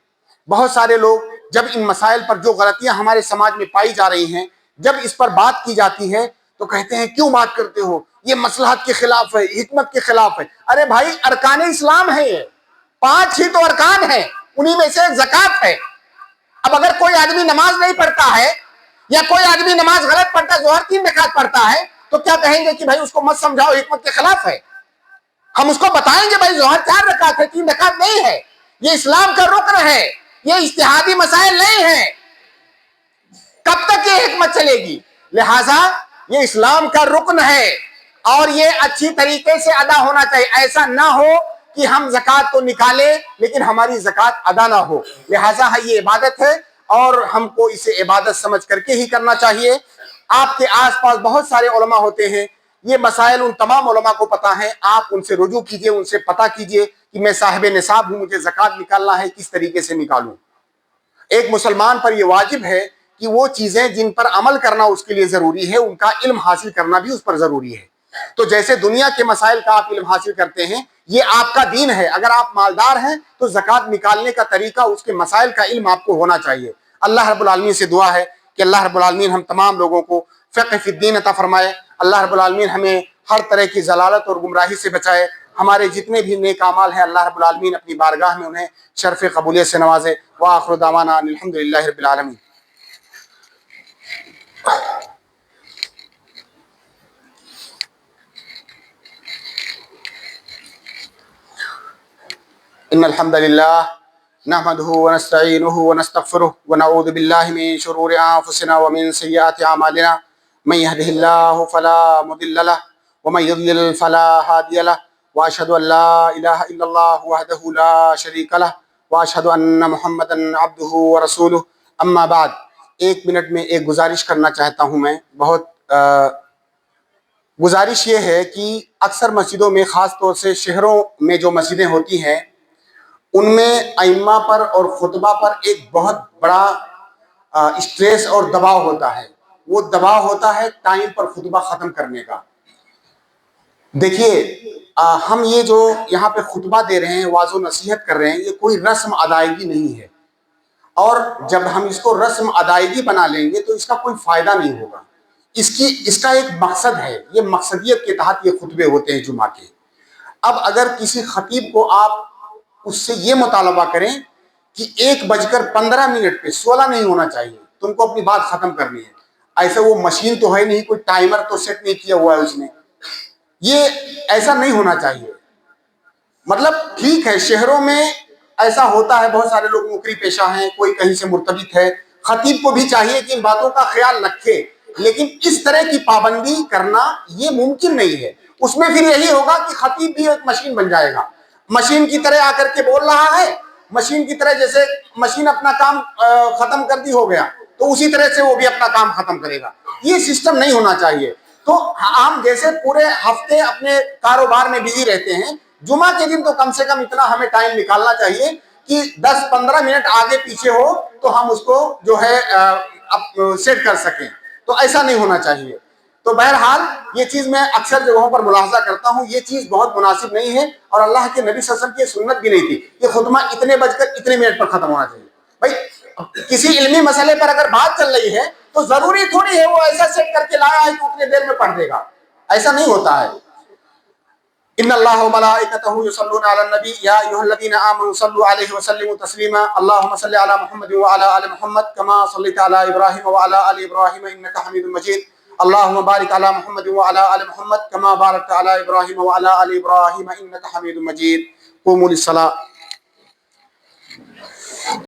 بہت سارے لوگ جب ان مسائل پر جو غلطیاں ہمارے سماج میں پائی جا رہی ہیں, جب اس پر بات کی جاتی ہے تو کہتے ہیں کیوں بات کرتے ہو, یہ مصلحت کے خلاف ہے, حکمت کے خلاف ہے. ارے بھائی ارکان اسلام ہے, یہ 5 ہی تو ارکان ہیں, انہی میں سے ایک زکوٰۃ ہے. اب اگر کوئی آدمی نماز نہیں پڑھتا ہے یا کوئی آدمی نماز غلط پڑھتا ہے, ظہر 3 رکعت پڑھتا ہے, تو کیا کہیں گے کہ بھائی اس کو مت سمجھاؤ, حکمت کے خلاف ہے. ہم اس کو بتائیں گے بھائی ظہر 4 رکعت ہے, 3 رکعت نہیں ہے, یہ اسلام کا رکن ہے, یہ اجتہادی مسائل نہیں ہیں. کب تک یہ حکمت چلے گی؟ لہٰذا یہ اسلام کا رکن ہے اور یہ اچھی طریقے سے ادا ہونا چاہیے. ایسا نہ ہو کہ ہم زکوٰۃ کو نکالیں لیکن ہماری زکوٰۃ ادا نہ ہو. لہٰذا یہ عبادت ہے اور ہم کو اسے عبادت سمجھ کر کے ہی کرنا چاہیے. آپ کے آس پاس بہت سارے علماء ہوتے ہیں, یہ مسائل ان تمام علماء کو پتہ ہیں. آپ ان سے رجوع کیجئے, ان سے پتہ کیجئے کہ میں صاحب نصاب ہوں, مجھے زکوٰۃ نکالنا ہے, کس طریقے سے نکالوں. ایک مسلمان پر یہ واجب ہے کہ وہ چیزیں جن پر عمل کرنا اس کے لیے ضروری ہے, ان کا علم حاصل کرنا بھی اس پر ضروری ہے. تو جیسے دنیا کے مسائل کا آپ علم حاصل کرتے ہیں, یہ آپ کا دین ہے. اگر آپ مالدار ہیں تو زکوٰۃ نکالنے کا طریقہ, اس کے مسائل کا علم آپ کو ہونا چاہیے. اللہ رب العالمین سے دعا ہے کہ اللہ رب العالمین ہم تمام لوگوں کو فقہ فی الدین عطا فرمائے. اللہ رب العالمین ہمیں ہر طرح کی ضلالت اور گمراہی سے بچائے. ہمارے جتنے بھی نیک اعمال ہیں اللہ رب العالمین اپنی بارگاہ میں انہیں شرف قبولیت سے نوازے. وآخر دعوانا الحمد للہ رب العالمین. ان الحمد للہ نحمده ونستعینه ونستغفره ونعوذ باللہ من شرور انفسنا ومن سیئات اعمالنا. من يهده الله فلا مضل له ومن يضلل فلا هادي له واشهد ان لا اله الا الله وحده لا شريك له واشهد ان محمدا عبده ورسوله. اما بعد, ایک منٹ میں ایک گزارش کرنا چاہتا ہوں. میں بہت گزارش یہ ہے کہ اکثر مسجدوں میں, خاص طور سے شہروں میں جو مسجدیں ہوتی ہیں, ان میں ائمہ پر اور خطبہ پر ایک بہت بڑا اسٹریس اور دباؤ ہوتا ہے. وہ دباؤ ہوتا ہے ٹائم پر خطبہ ختم کرنے کا. دیکھیے, ہم یہ جو یہاں پہ خطبہ دے رہے ہیں, واعظ و نصیحت کر رہے ہیں, یہ کوئی رسم ادائیگی نہیں ہے. اور جب ہم اس کو رسم ادائیگی بنا لیں گے تو اس کا کوئی فائدہ نہیں ہوگا. اس کا ایک مقصد ہے, یہ مقصدیت کے تحت یہ خطبے ہوتے ہیں جمعہ کے. اب اگر کسی خطیب کو آپ اس سے یہ مطالبہ کریں کہ 1:15 پہ 16 نہیں ہونا چاہیے, تم کو اپنی بات ختم کرنی ہے, ایسے وہ مشین تو ہے نہیں, کوئی ٹائمر تو سیٹ نہیں کیا ہوا ہے اس نے. یہ ایسا نہیں ہونا چاہیے. مطلب ٹھیک ہے, شہروں میں ایسا ہوتا ہے, بہت سارے لوگ نوکری پیشہ ہیں, کوئی کہیں سے مرتبط ہے, خطیب کو بھی چاہیے کہ ان باتوں کا خیال رکھے. لیکن اس طرح کی پابندی کرنا یہ ممکن نہیں ہے. اس میں پھر یہی ہوگا کہ خطیب بھی ایک مشین بن جائے گا, مشین کی طرح آ کر کے بول رہا ہے, مشین کی طرح جیسے مشین اپنا کام ختم کر دی ہو گیا تو اسی طرح سے وہ بھی اپنا کام ختم کرے گا. یہ سسٹم نہیں ہونا چاہیے. تو ہم جیسے پورے ہفتے اپنے کاروبار میں بزی رہتے ہیں, جمعہ کے دن تو کم سے کم اتنا ہمیں ٹائم نکالنا چاہیے کہ 10-15 منٹ آگے پیچھے ہو تو ہم اس کو جو ہے سیٹ کر سکیں. تو ایسا نہیں ہونا چاہیے. تو بہرحال یہ چیز میں اکثر جگہوں پر ملاحظہ کرتا ہوں, یہ چیز بہت مناسب نہیں ہے اور اللہ کے نبی صلی اللہ علیہ وسلم کی سنت بھی نہیں تھی کہ خطبہ اتنے پر ختم ہونا چاہیے. بھائی کسی علمی مسئلے پر اگر بات چل رہی ہے تو ضروری تھوڑی ہے وہ ایسا سیٹ کر کے لایا ہے کہ اتنے دیر میں پڑھ دے گا, ایسا نہیں ہوتا ہے. ان اللہ وملائکتہ یصلون علی النبی یا ایھا الذین آمنوا صلوا علیہ وسلموا تسلیما. اللهم صل علی محمد وعلی آل محمد كما صلیت علی ابراہیم وعلی آل ابراہیم انک حمید مجید. اللهم بارک علی محمد وعلی آل محمد كما بارکت علی ابراہیم وعلی آل ابراہیم انک حمید مجید. قوموا للصلاۃ.